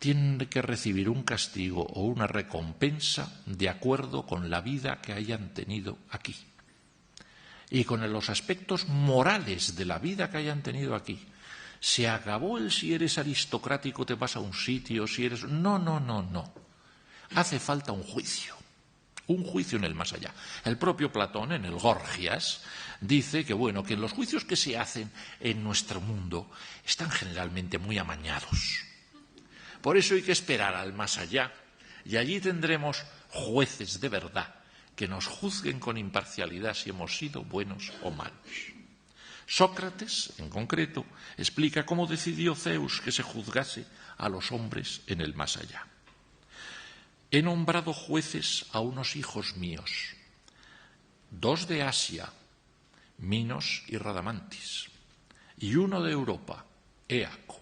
tienen que recibir un castigo o una recompensa de acuerdo con la vida que hayan tenido aquí y con los aspectos morales de la vida que hayan tenido aquí. Se acabó el si eres aristocrático te vas a un sitio, si eres... No. Hace falta un juicio en el más allá. El propio Platón, en el Gorgias, dice que, bueno, que los juicios que se hacen en nuestro mundo están generalmente muy amañados. Por eso hay que esperar al más allá y allí tendremos jueces de verdad que nos juzguen con imparcialidad si hemos sido buenos o malos. Sócrates, en concreto, explica cómo decidió Zeus que se juzgase a los hombres en el más allá. He nombrado jueces a unos hijos míos, 2 de Asia, Minos y Radamantis, y 1 de Europa, Éaco.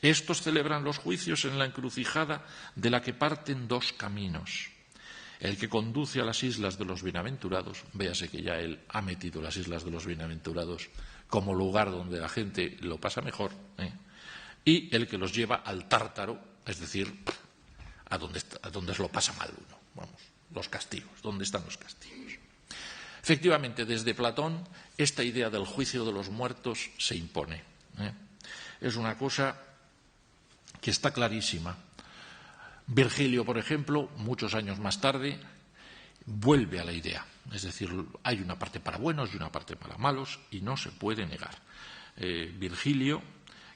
Estos celebran los juicios en la encrucijada de la que parten 2 caminos. El que conduce a las islas de los bienaventurados, véase que ya él ha metido las islas de los bienaventurados como lugar donde la gente lo pasa mejor, y el que los lleva al Tártaro, es decir, a donde lo pasa mal uno. Vamos, los castigos, ¿dónde están los castigos? Efectivamente, desde Platón, esta idea del juicio de los muertos se impone. Es una cosa que está clarísima. Virgilio, por ejemplo, muchos años más tarde, vuelve a la idea. Es decir, hay una parte para buenos y una parte para malos y no se puede negar. Virgilio,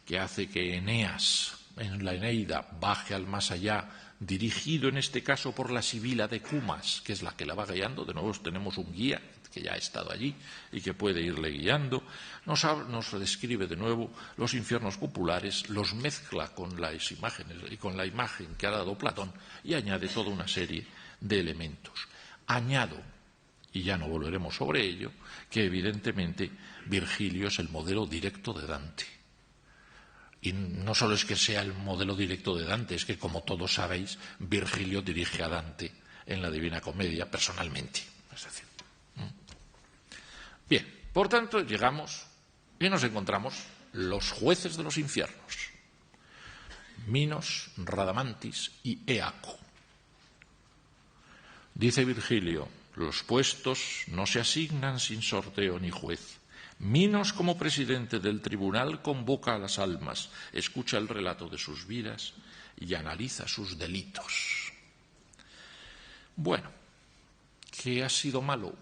que hace que Eneas en la Eneida baje al más allá, dirigido en este caso por la Sibila de Cumas, que es la que la va guiando. De nuevo tenemos un guía que ya ha estado allí y que puede irle guiando. Nos describe de nuevo los infiernos populares, los mezcla con las imágenes y con la imagen que ha dado Platón y añade toda una serie de elementos. Añado, y ya no volveremos sobre ello, que evidentemente Virgilio es el modelo directo de Dante. Y no solo es que sea el modelo directo de Dante, es que, como todos sabéis, Virgilio dirige a Dante en la Divina Comedia personalmente. Es decir, bien, por tanto, llegamos y nos encontramos los jueces de los infiernos, Minos, Radamantis y Éaco. Dice Virgilio: los puestos no se asignan sin sorteo ni juez. Minos, como presidente del tribunal, convoca a las almas, escucha el relato de sus vidas y analiza sus delitos. Bueno, ¿qué ha sido malo?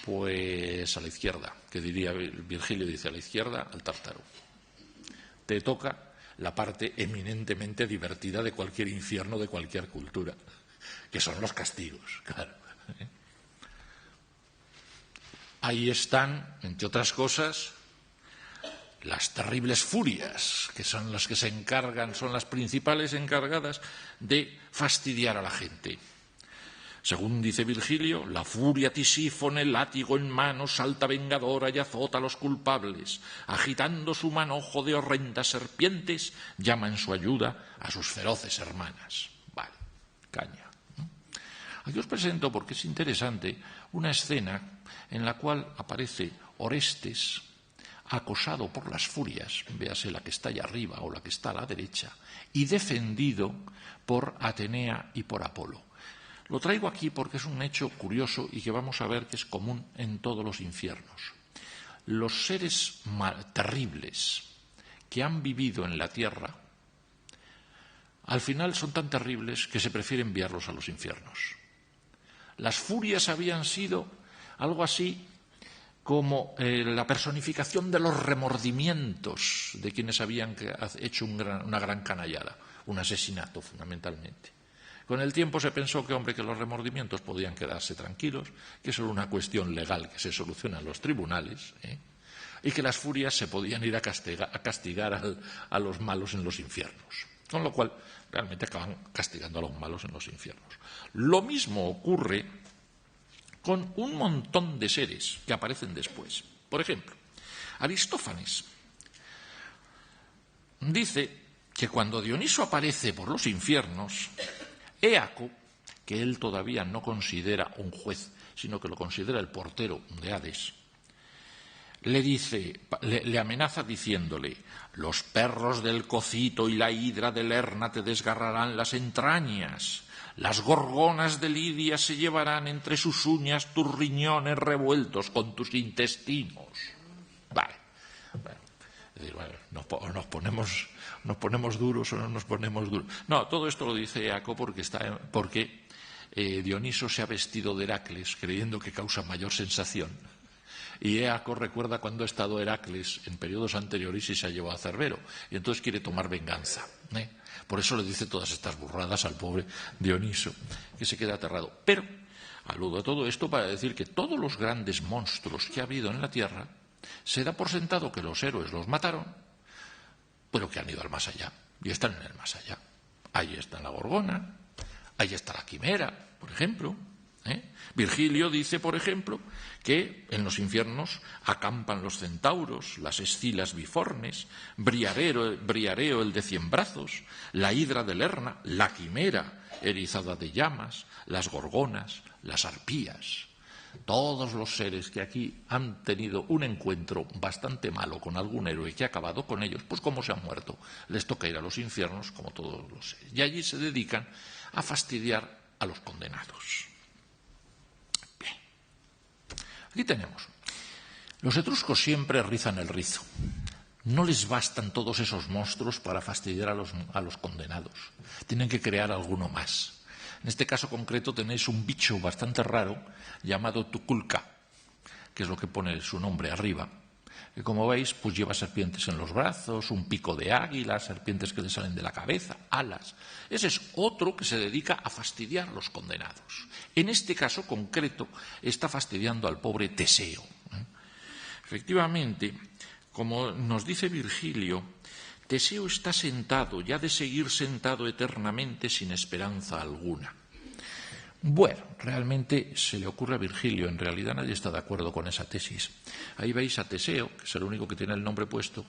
Pues a la izquierda, que diría Virgilio, dice: a la izquierda, al tártaro. Te toca la parte eminentemente divertida de cualquier infierno, de cualquier cultura, que son los castigos, claro. Ahí están, entre otras cosas, las terribles furias, que son las que se encargan, son las principales encargadas de fastidiar a la gente. Según dice Virgilio, la furia Tisífone, látigo en mano, salta vengadora y azota a los culpables. Agitando su manojo de horrendas serpientes, llama en su ayuda a sus feroces hermanas. Vale, caña. Aquí os presento, porque es interesante, una escena en la cual aparece Orestes acosado por las furias, véase la que está allá arriba o la que está a la derecha, y defendido por Atenea y por Apolo. Lo traigo aquí porque es un hecho curioso y que vamos a ver que es común en todos los infiernos. Los seres terribles que han vivido en la tierra, al final son tan terribles que se prefiere enviarlos a los infiernos. Las furias habían sido algo así como la personificación de los remordimientos de quienes habían hecho una gran canallada, un asesinato fundamentalmente. Con el tiempo se pensó que los remordimientos podían quedarse tranquilos, que eso era una cuestión legal que se soluciona en los tribunales, y que las furias se podían ir a castigar a los malos en los infiernos. Con lo cual, realmente acaban castigando a los malos en los infiernos. Lo mismo ocurre con un montón de seres que aparecen después. Por ejemplo, Aristófanes dice que cuando Dioniso aparece por los infiernos, Éaco, que él todavía no considera un juez, sino que lo considera el portero de Hades, le amenaza diciéndole: los perros del Cocito y la hidra de Lerna te desgarrarán las entrañas, las gorgonas de Lidia se llevarán entre sus uñas tus riñones revueltos con tus intestinos. Vale. Bueno, nos ponemos duros o no nos ponemos duros. No, todo esto lo dice Éaco porque Dioniso se ha vestido de Heracles creyendo que causa mayor sensación. Y Éaco recuerda cuando ha estado Heracles en periodos anteriores y se ha llevado a Cerbero, y entonces quiere tomar venganza. Por eso le dice todas estas burradas al pobre Dioniso, que se queda aterrado. Pero aludo a todo esto para decir que todos los grandes monstruos que ha habido en la Tierra, se da por sentado que los héroes los mataron, pero que han ido al más allá, y están en el más allá. Ahí está la Gorgona, ahí está la Quimera, por ejemplo. Virgilio dice, por ejemplo, que en los infiernos acampan los centauros, las escilas bifornes, Briareo el de 100 brazos, la hidra de Lerna, la quimera erizada de llamas, las gorgonas, las arpías. Todos los seres que aquí han tenido un encuentro bastante malo con algún héroe que ha acabado con ellos, pues como se han muerto, les toca ir a los infiernos como todos los seres. Y allí se dedican a fastidiar a los condenados. Aquí tenemos. Los etruscos siempre rizan el rizo. No les bastan todos esos monstruos para fastidiar a los condenados. Tienen que crear alguno más. En este caso concreto tenéis un bicho bastante raro llamado Tuculca, que es lo que pone su nombre arriba. Que como veis, pues lleva serpientes en los brazos, un pico de águila, serpientes que le salen de la cabeza, alas. Ese es otro que se dedica a fastidiar a los condenados. En este caso concreto está fastidiando al pobre Teseo. Efectivamente, como nos dice Virgilio, Teseo está sentado y ha de seguir sentado eternamente sin esperanza alguna. Bueno, realmente se le ocurre a Virgilio, en realidad nadie está de acuerdo con esa tesis. Ahí veis a Teseo, que es el único que tiene el nombre puesto,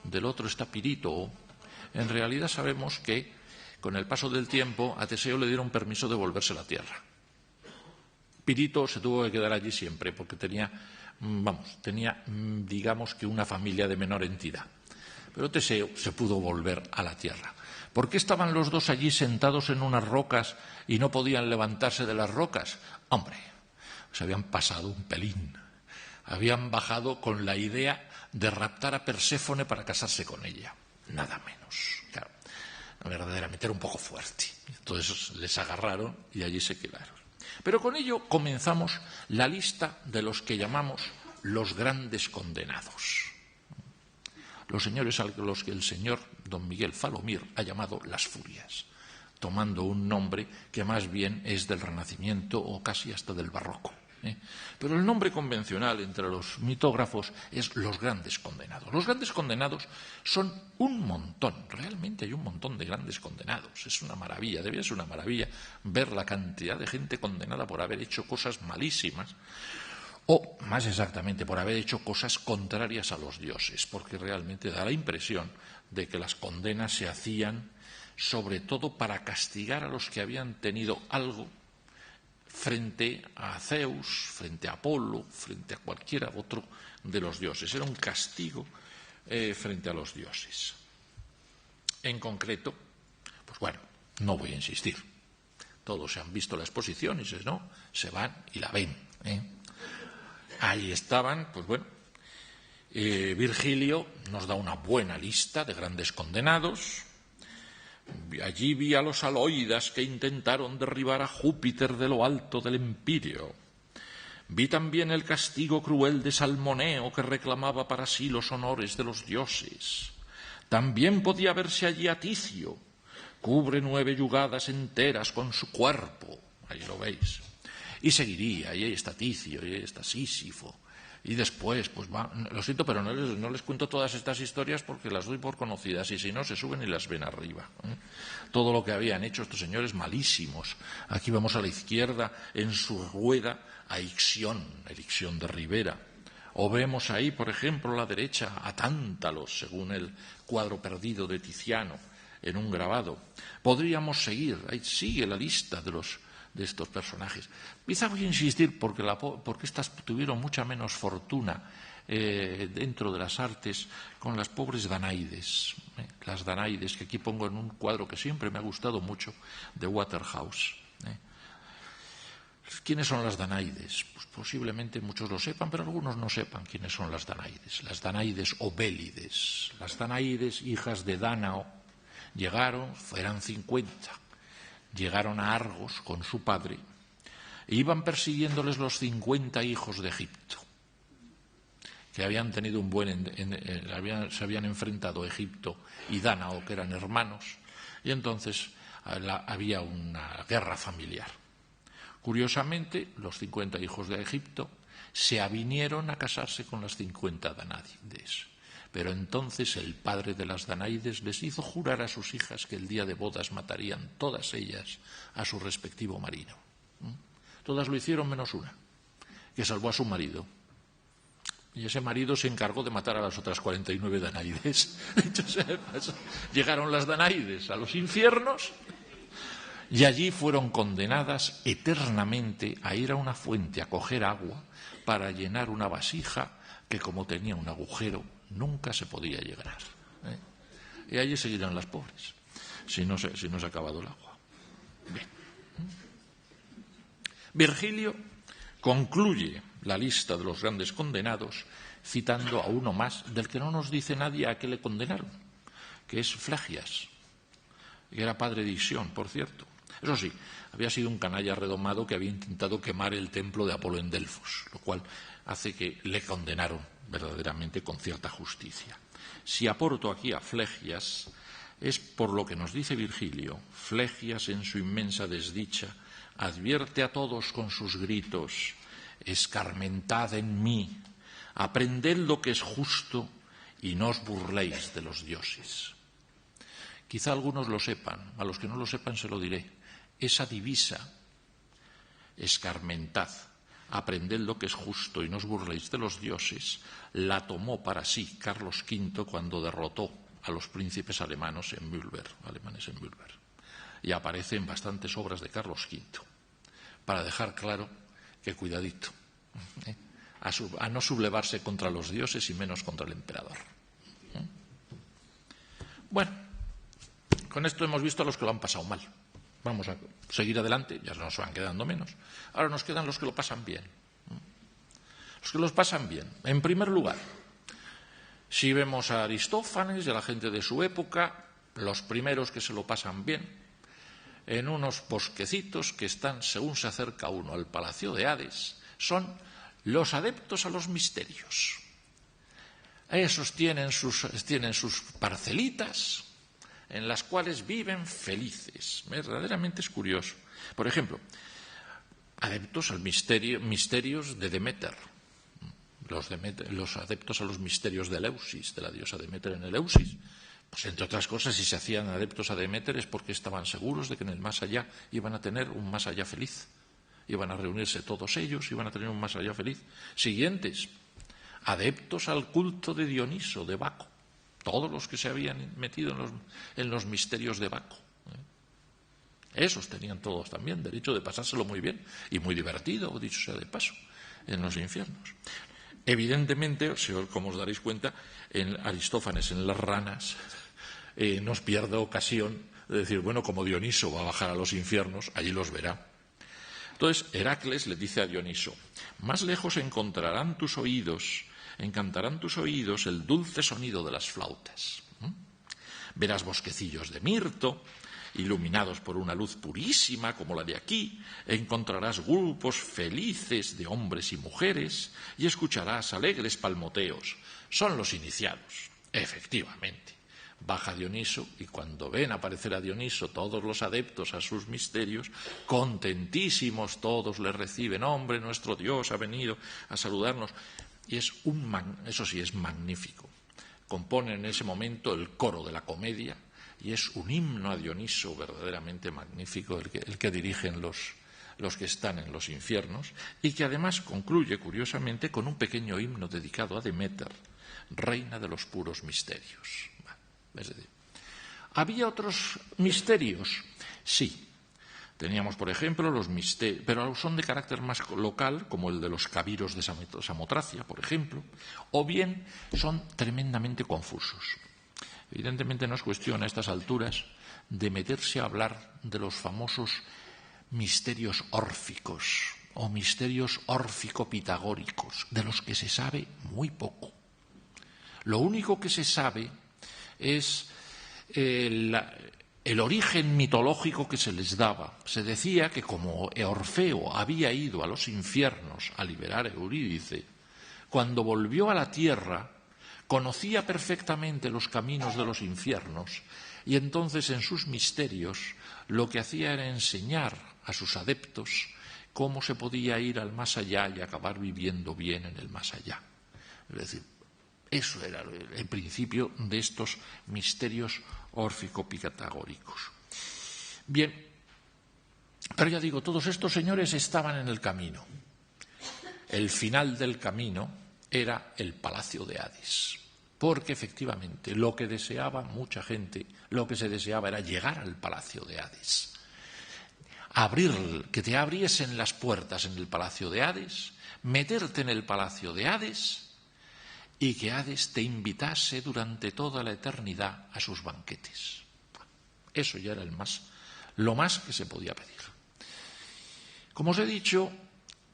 del otro está Pirito. En realidad sabemos que con el paso del tiempo a Teseo le dieron permiso de volverse a la tierra. Pirito se tuvo que quedar allí siempre porque tenía, digamos que una familia de menor entidad. Pero Teseo se pudo volver a la tierra. ¿Por qué estaban los dos allí sentados en unas rocas y no podían levantarse de las rocas? Hombre, se habían pasado un pelín. Habían bajado con la idea de raptar a Perséfone para casarse con ella. Nada menos. Claro, verdaderamente era un poco fuerte. Entonces les agarraron y allí se quedaron. Pero con ello comenzamos la lista de los que llamamos los grandes condenados. Los señores a los que el señor don Miguel Falomir ha llamado las furias, tomando un nombre que más bien es del Renacimiento o casi hasta del Barroco. Pero el nombre convencional entre los mitógrafos es los grandes condenados. Los grandes condenados son un montón, realmente hay un montón de grandes condenados. Es una maravilla, debía ser una maravilla ver la cantidad de gente condenada por haber hecho cosas malísimas, o, más exactamente, por haber hecho cosas contrarias a los dioses, porque realmente da la impresión de que las condenas se hacían sobre todo para castigar a los que habían tenido algo frente a Zeus, frente a Apolo, frente a cualquiera otro de los dioses. Era un castigo frente a los dioses. En concreto, pues bueno, no voy a insistir. Todos se han visto la exposición y se van y la ven. Ahí estaban, pues bueno, Virgilio nos da una buena lista de grandes condenados. Allí vi a los aloidas que intentaron derribar a Júpiter de lo alto del Empíreo. Vi también el castigo cruel de Salmoneo que reclamaba para sí los honores de los dioses. También podía verse allí a Ticio, cubre 9 yugadas enteras con su cuerpo. Ahí lo veis. Y seguiría, y ahí está Ticio, y ahí está Sísifo. Y después, pues lo siento, pero no les cuento todas estas historias porque las doy por conocidas, y si no, se suben y las ven arriba. Todo lo que habían hecho estos señores malísimos. Aquí vamos a la izquierda, en su rueda, a Ixión, el Ixión de Rivera. O vemos ahí, por ejemplo, a la derecha, a Tántalos, según el cuadro perdido de Tiziano, en un grabado. Podríamos seguir, ahí sigue la lista de estos personajes. Quizá voy a insistir porque estas tuvieron mucha menos fortuna dentro de las artes con las pobres Danaides. Las Danaides, que aquí pongo en un cuadro que siempre me ha gustado mucho, de Waterhouse. ¿Quiénes son las Danaides? Pues posiblemente muchos lo sepan, pero algunos no sepan quiénes son las Danaides. Las Danaides o Bélides. Las Danaides, hijas de Dánao, eran 50. Llegaron a Argos con su padre e iban persiguiéndoles los 50 hijos de Egipto, que habían tenido se habían enfrentado Egipto y Dánao, que eran hermanos, y entonces había una guerra familiar. Curiosamente, los 50 hijos de Egipto se avinieron a casarse con las 50 Danaides. Pero entonces el padre de las Danaides les hizo jurar a sus hijas que el día de bodas matarían todas ellas a su respectivo marido. Todas lo hicieron menos una, que salvó a su marido. Y ese marido se encargó de matar a las otras 49 Danaides. Entonces, llegaron las Danaides a los infiernos y allí fueron condenadas eternamente a ir a una fuente a coger agua para llenar una vasija que, como tenía un agujero, nunca se podía llegar. Y allí seguirán las pobres, si no se ha acabado el agua. Bien. Virgilio concluye la lista de los grandes condenados citando a uno más, del que no nos dice nadie a qué le condenaron, que es Flegias, que era padre de Isión, por cierto. Eso sí, había sido un canalla redomado que había intentado quemar el templo de Apolo en Delfos, lo cual hace que le condenaron verdaderamente con cierta justicia. Si aporto aquí a Flegias, es por lo que nos dice Virgilio. Flegias, en su inmensa desdicha, advierte a todos con sus gritos: escarmentad en mí, aprended lo que es justo y no os burléis de los dioses. Quizá algunos lo sepan, a los que no lo sepan se lo diré. Esa divisa escarmentad, aprended lo que es justo y no os burléis de los dioses, la tomó para sí Carlos V cuando derrotó a los príncipes alemanes en Mühlberg. Y aparece en bastantes obras de Carlos V, para dejar claro que cuidadito, a no sublevarse contra los dioses y menos contra el emperador. Bueno, con esto hemos visto a los que lo han pasado mal. Vamos a seguir adelante, ya nos van quedando menos. Ahora nos quedan los que lo pasan bien. Los que los pasan bien. En primer lugar, si vemos a Aristófanes y a la gente de su época, los primeros que se lo pasan bien, en unos bosquecitos que están, según se acerca uno al Palacio de Hades, son los adeptos a los misterios. Esos tienen sus parcelitas en las cuales viven felices. Verdaderamente es curioso. Por ejemplo, adeptos al misterios de Deméter. Los adeptos a los misterios de Eleusis, de la diosa Deméter en Eleusis. Pues entre otras cosas, si se hacían adeptos a Deméter es porque estaban seguros de que en el más allá iban a tener un más allá feliz. Iban a reunirse todos ellos, iban a tener un más allá feliz. Siguientes, adeptos al culto de Dioniso, de Baco. Todos los que se habían metido en los misterios de Baco. Esos tenían todos también derecho de pasárselo muy bien y muy divertido, dicho sea de paso, en los infiernos. Evidentemente, como os daréis cuenta, en Aristófanes, en las ranas, nos pierde ocasión de decir, bueno, como Dioniso va a bajar a los infiernos, allí los verá. Entonces, Heracles le dice a Dioniso, más lejos encantarán tus oídos el dulce sonido de las flautas. Verás bosquecillos de mirto, iluminados por una luz purísima como la de aquí, encontrarás grupos felices de hombres y mujeres y escucharás alegres palmoteos. Son los iniciados. Efectivamente. Baja Dioniso y cuando ven aparecer a Dioniso todos los adeptos a sus misterios, contentísimos todos le reciben, hombre, nuestro Dios ha venido a saludarnos. Y eso sí, es magnífico. Componen en ese momento el coro de la comedia y es un himno a Dioniso verdaderamente magnífico, el que dirigen los que están en los infiernos, y que además concluye, curiosamente, con un pequeño himno dedicado a Deméter, reina de los puros misterios. Es decir, ¿había otros misterios? Sí. Teníamos, por ejemplo, los misterios, pero son de carácter más local, como el de los cabiros de Samotracia, por ejemplo, o bien son tremendamente confusos. Evidentemente no es cuestión a estas alturas de meterse a hablar de los famosos misterios órficos o misterios órfico-pitagóricos, de los que se sabe muy poco. Lo único que se sabe es el origen mitológico que se les daba. Se decía que como Orfeo había ido a los infiernos a liberar a Eurídice, cuando volvió a la tierra conocía perfectamente los caminos de los infiernos y entonces en sus misterios lo que hacía era enseñar a sus adeptos cómo se podía ir al más allá y acabar viviendo bien en el más allá. Es decir, eso era el principio de estos misterios órfico-pitagóricos. Bien, pero ya digo, todos estos señores estaban en el camino. El final del camino era el Palacio de Hades, porque efectivamente lo que deseaba mucha gente, lo que se deseaba era llegar al Palacio de Hades. Que te abriesen las puertas en el Palacio de Hades, meterte en el Palacio de Hades y que Hades te invitase durante toda la eternidad a sus banquetes. Eso ya era lo más que se podía pedir. Como os he dicho,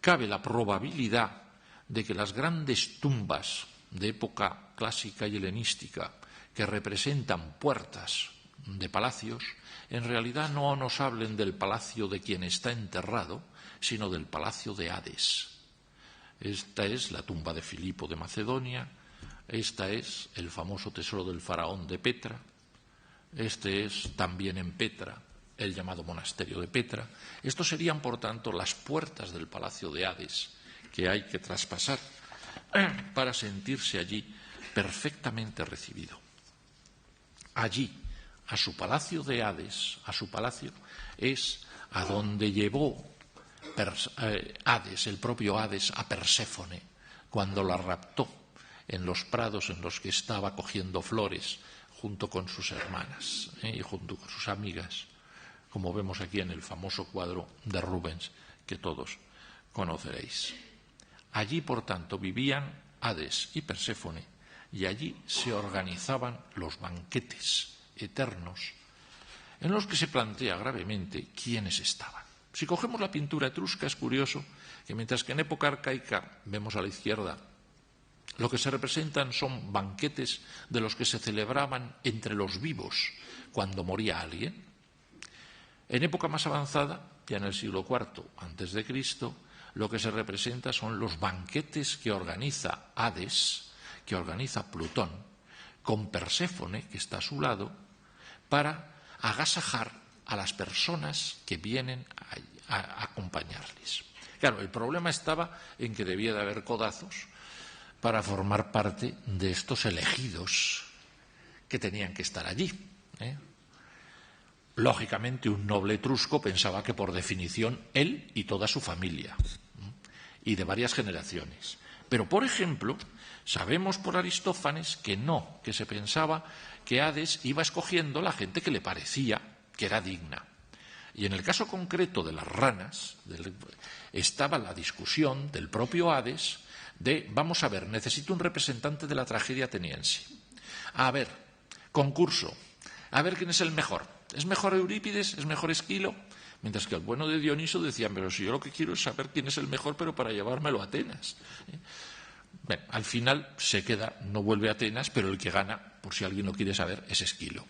cabe la probabilidad de que las grandes tumbas de época clásica y helenística que representan puertas de palacios, en realidad no nos hablen del palacio de quien está enterrado, sino del palacio de Hades. Esta es la tumba de Filipo de Macedonia, esta es el famoso tesoro del faraón de Petra, este es también en Petra el llamado monasterio de Petra. Estos serían, por tanto, las puertas del palacio de Hades que hay que traspasar para sentirse allí perfectamente recibido. Allí, a su palacio de Hades, a su palacio, es a donde llevó Hades, el propio Hades, a Perséfone, cuando la raptó en los prados en los que estaba cogiendo flores junto con sus hermanas y junto con sus amigas, como vemos aquí en el famoso cuadro de Rubens que todos conoceréis. Allí, por tanto, vivían Hades y Perséfone, y allí se organizaban los banquetes eternos en los que se plantea gravemente quiénes estaban. Si cogemos la pintura etrusca, es curioso que mientras que en época arcaica vemos a la izquierda lo que se representan son banquetes de los que se celebraban entre los vivos cuando moría alguien, en época más avanzada, ya en el siglo IV a.C., lo que se representa son los banquetes que organiza Hades, que organiza Plutón, con Perséfone, que está a su lado, para agasajar a las personas que vienen a acompañarles. Claro, el problema estaba en que debía de haber codazos para formar parte de estos elegidos que tenían que estar allí. Lógicamente, un noble etrusco pensaba que, por definición, él y toda su familia, y de varias generaciones. Pero, por ejemplo, sabemos por Aristófanes que no, que se pensaba que Hades iba escogiendo la gente que le parecía que era digna. Y en el caso concreto de las ranas, estaba la discusión del propio Hades de, vamos a ver, necesito un representante de la tragedia ateniense. A ver, concurso, a ver quién es el mejor. ¿Es mejor Eurípides? ¿Es mejor Esquilo? Mientras que el bueno de Dioniso decía, pero si yo lo que quiero es saber quién es el mejor, pero para llevármelo a Atenas. Bueno, al final se queda, no vuelve a Atenas, pero el que gana, por si alguien lo quiere saber, es Esquilo,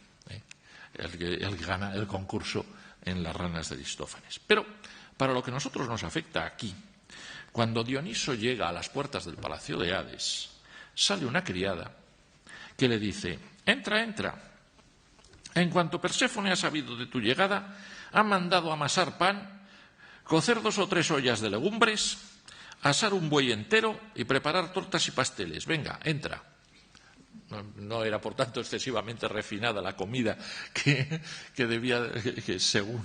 el que gana el concurso en las ranas de Aristófanes. Pero para lo que a nosotros nos afecta aquí, cuando Dioniso llega a las puertas del palacio de Hades, sale una criada que le dice, entra, entra. En cuanto Perséfone ha sabido de tu llegada, ha mandado amasar pan, cocer 2 o 3 ollas de legumbres, asar un buey entero y preparar tortas y pasteles. Venga, entra. No era, por tanto, excesivamente refinada la comida que según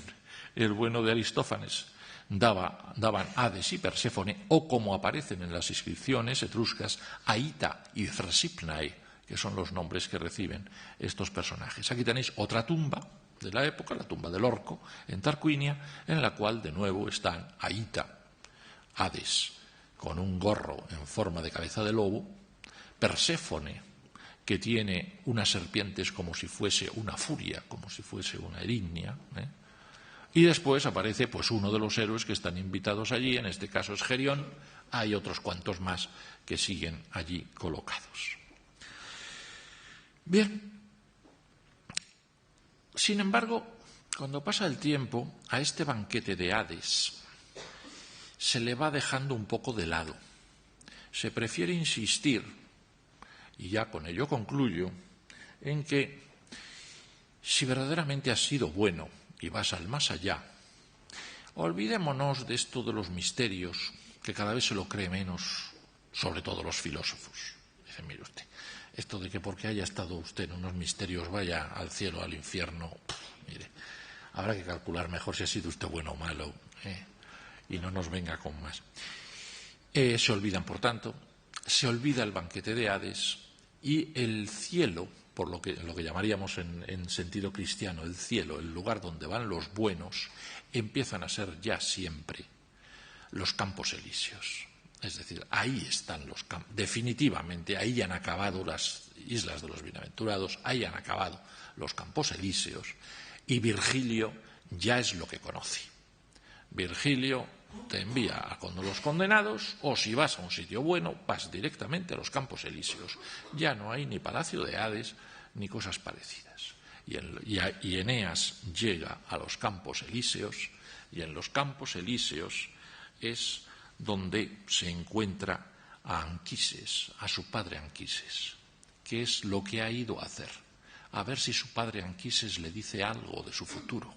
el bueno de Aristófanes, daban Hades y Perséfone, o como aparecen en las inscripciones etruscas, Aita y Thrasipnae, que son los nombres que reciben estos personajes. Aquí tenéis otra tumba de la época, la tumba del Orco, en Tarquinia, en la cual de nuevo están Aita, Hades, con un gorro en forma de cabeza de lobo, Perséfone, que tiene unas serpientes como si fuese una furia, como si fuese una erignia, y después aparece pues uno de los héroes que están invitados allí, en este caso es Gerión, hay otros cuantos más que siguen allí colocados. Bien, sin embargo, cuando pasa el tiempo, a este banquete de Hades se le va dejando un poco de lado. Se prefiere insistir, y ya con ello concluyo, en que si verdaderamente has sido bueno y vas al más allá, olvidémonos de esto de los misterios, que cada vez se lo cree menos, sobre todo los filósofos. Dicen, mire usted, esto de que porque haya estado usted en unos misterios vaya al cielo, al infierno, mire, habrá que calcular mejor si ha sido usted bueno o malo, y no nos venga con más. Se olvidan, por tanto, se olvida el banquete de Hades y el cielo, por lo que llamaríamos en sentido cristiano, el cielo, el lugar donde van los buenos, empiezan a ser ya siempre los campos elíseos. Es decir, ahí están los campos, definitivamente, ahí han acabado las islas de los bienaventurados, ahí han acabado los campos elíseos, y Virgilio ya es lo que conoce. Virgilio te envía a con los condenados, o si vas a un sitio bueno, vas directamente a los campos elíseos. Ya no hay ni palacio de Hades, ni cosas parecidas. Y Eneas llega a los campos elíseos, y en los campos elíseos es donde se encuentra a Anquises, a su padre Anquises, que es lo que ha ido a hacer, a ver si su padre Anquises le dice algo de su futuro.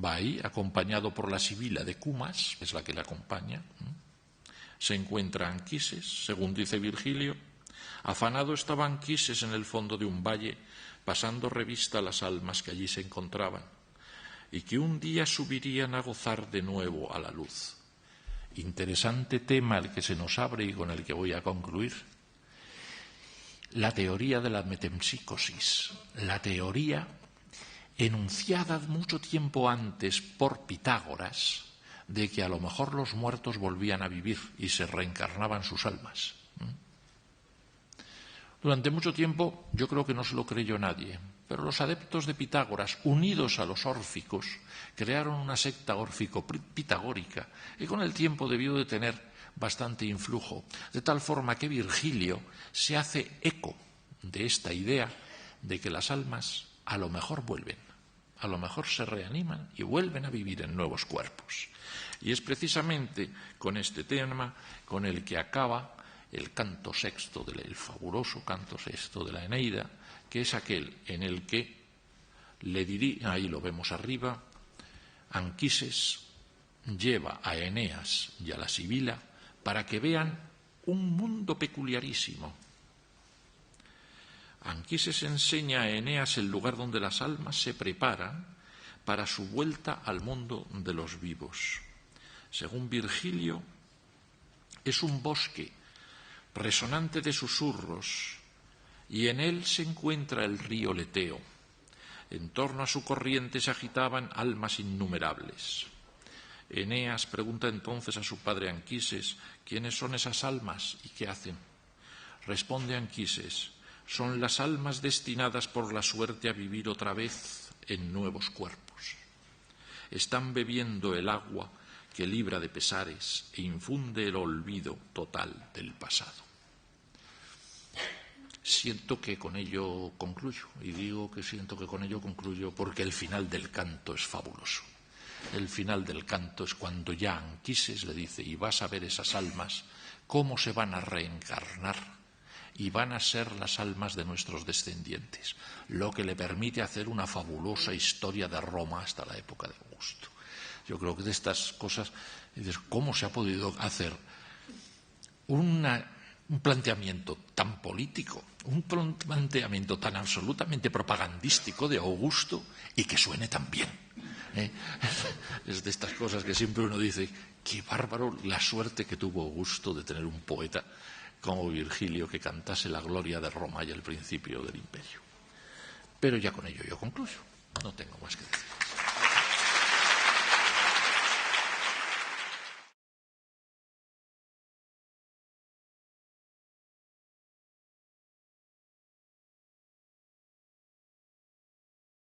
Va ahí, acompañado por la sibila de Cumas, es la que le acompaña. Se encuentra Anquises, según dice Virgilio. Afanado estaba Anquises en el fondo de un valle, pasando revista a las almas que allí se encontraban. y que un día subirían a gozar de nuevo a la luz. Interesante tema el que se nos abre y con el que voy a concluir. La teoría de la metempsicosis, la teoría enunciada mucho tiempo antes por Pitágoras de que a lo mejor los muertos volvían a vivir y se reencarnaban sus almas. Durante mucho tiempo yo creo que no se lo creyó nadie, pero los adeptos de Pitágoras, unidos a los órficos, crearon una secta órfico-pitagórica y con el tiempo debió de tener bastante influjo, de tal forma que Virgilio se hace eco de esta idea de que las almas a lo mejor vuelven, a lo mejor se reaniman y vuelven a vivir en nuevos cuerpos. Y es precisamente con este tema con el que acaba el canto sexto, el fabuloso canto sexto de la Eneida, que es aquel en el que le diría, ahí lo vemos arriba, Anquises lleva a Eneas y a la Sibila para que vean un mundo peculiarísimo. Anquises enseña a Eneas el lugar donde las almas se preparan para su vuelta al mundo de los vivos. Según Virgilio, es un bosque resonante de susurros y en él se encuentra el río Leteo. En torno a su corriente se agitaban almas innumerables. Eneas pregunta entonces a su padre Anquises quiénes son esas almas y qué hacen. Responde Anquises: son las almas destinadas por la suerte a vivir otra vez en nuevos cuerpos. Están bebiendo el agua que libra de pesares e infunde el olvido total del pasado. Siento que con ello concluyo, y digo que siento que con ello concluyo porque el final del canto es fabuloso. El final del canto es cuando ya Anquises le dice: y vas a ver esas almas, cómo se van a reencarnar, y van a ser las almas de nuestros descendientes, lo que le permite hacer una fabulosa historia de Roma hasta la época de Augusto. Yo creo que de estas cosas, ¿cómo se ha podido hacer un planteamiento tan político, un planteamiento tan absolutamente propagandístico de Augusto y que suene tan bien? Es de estas cosas que siempre uno dice: qué bárbaro la suerte que tuvo Augusto de tener un poeta como Virgilio que cantase la gloria de Roma y el principio del imperio. Pero ya con ello yo concluyo, no tengo más que decir.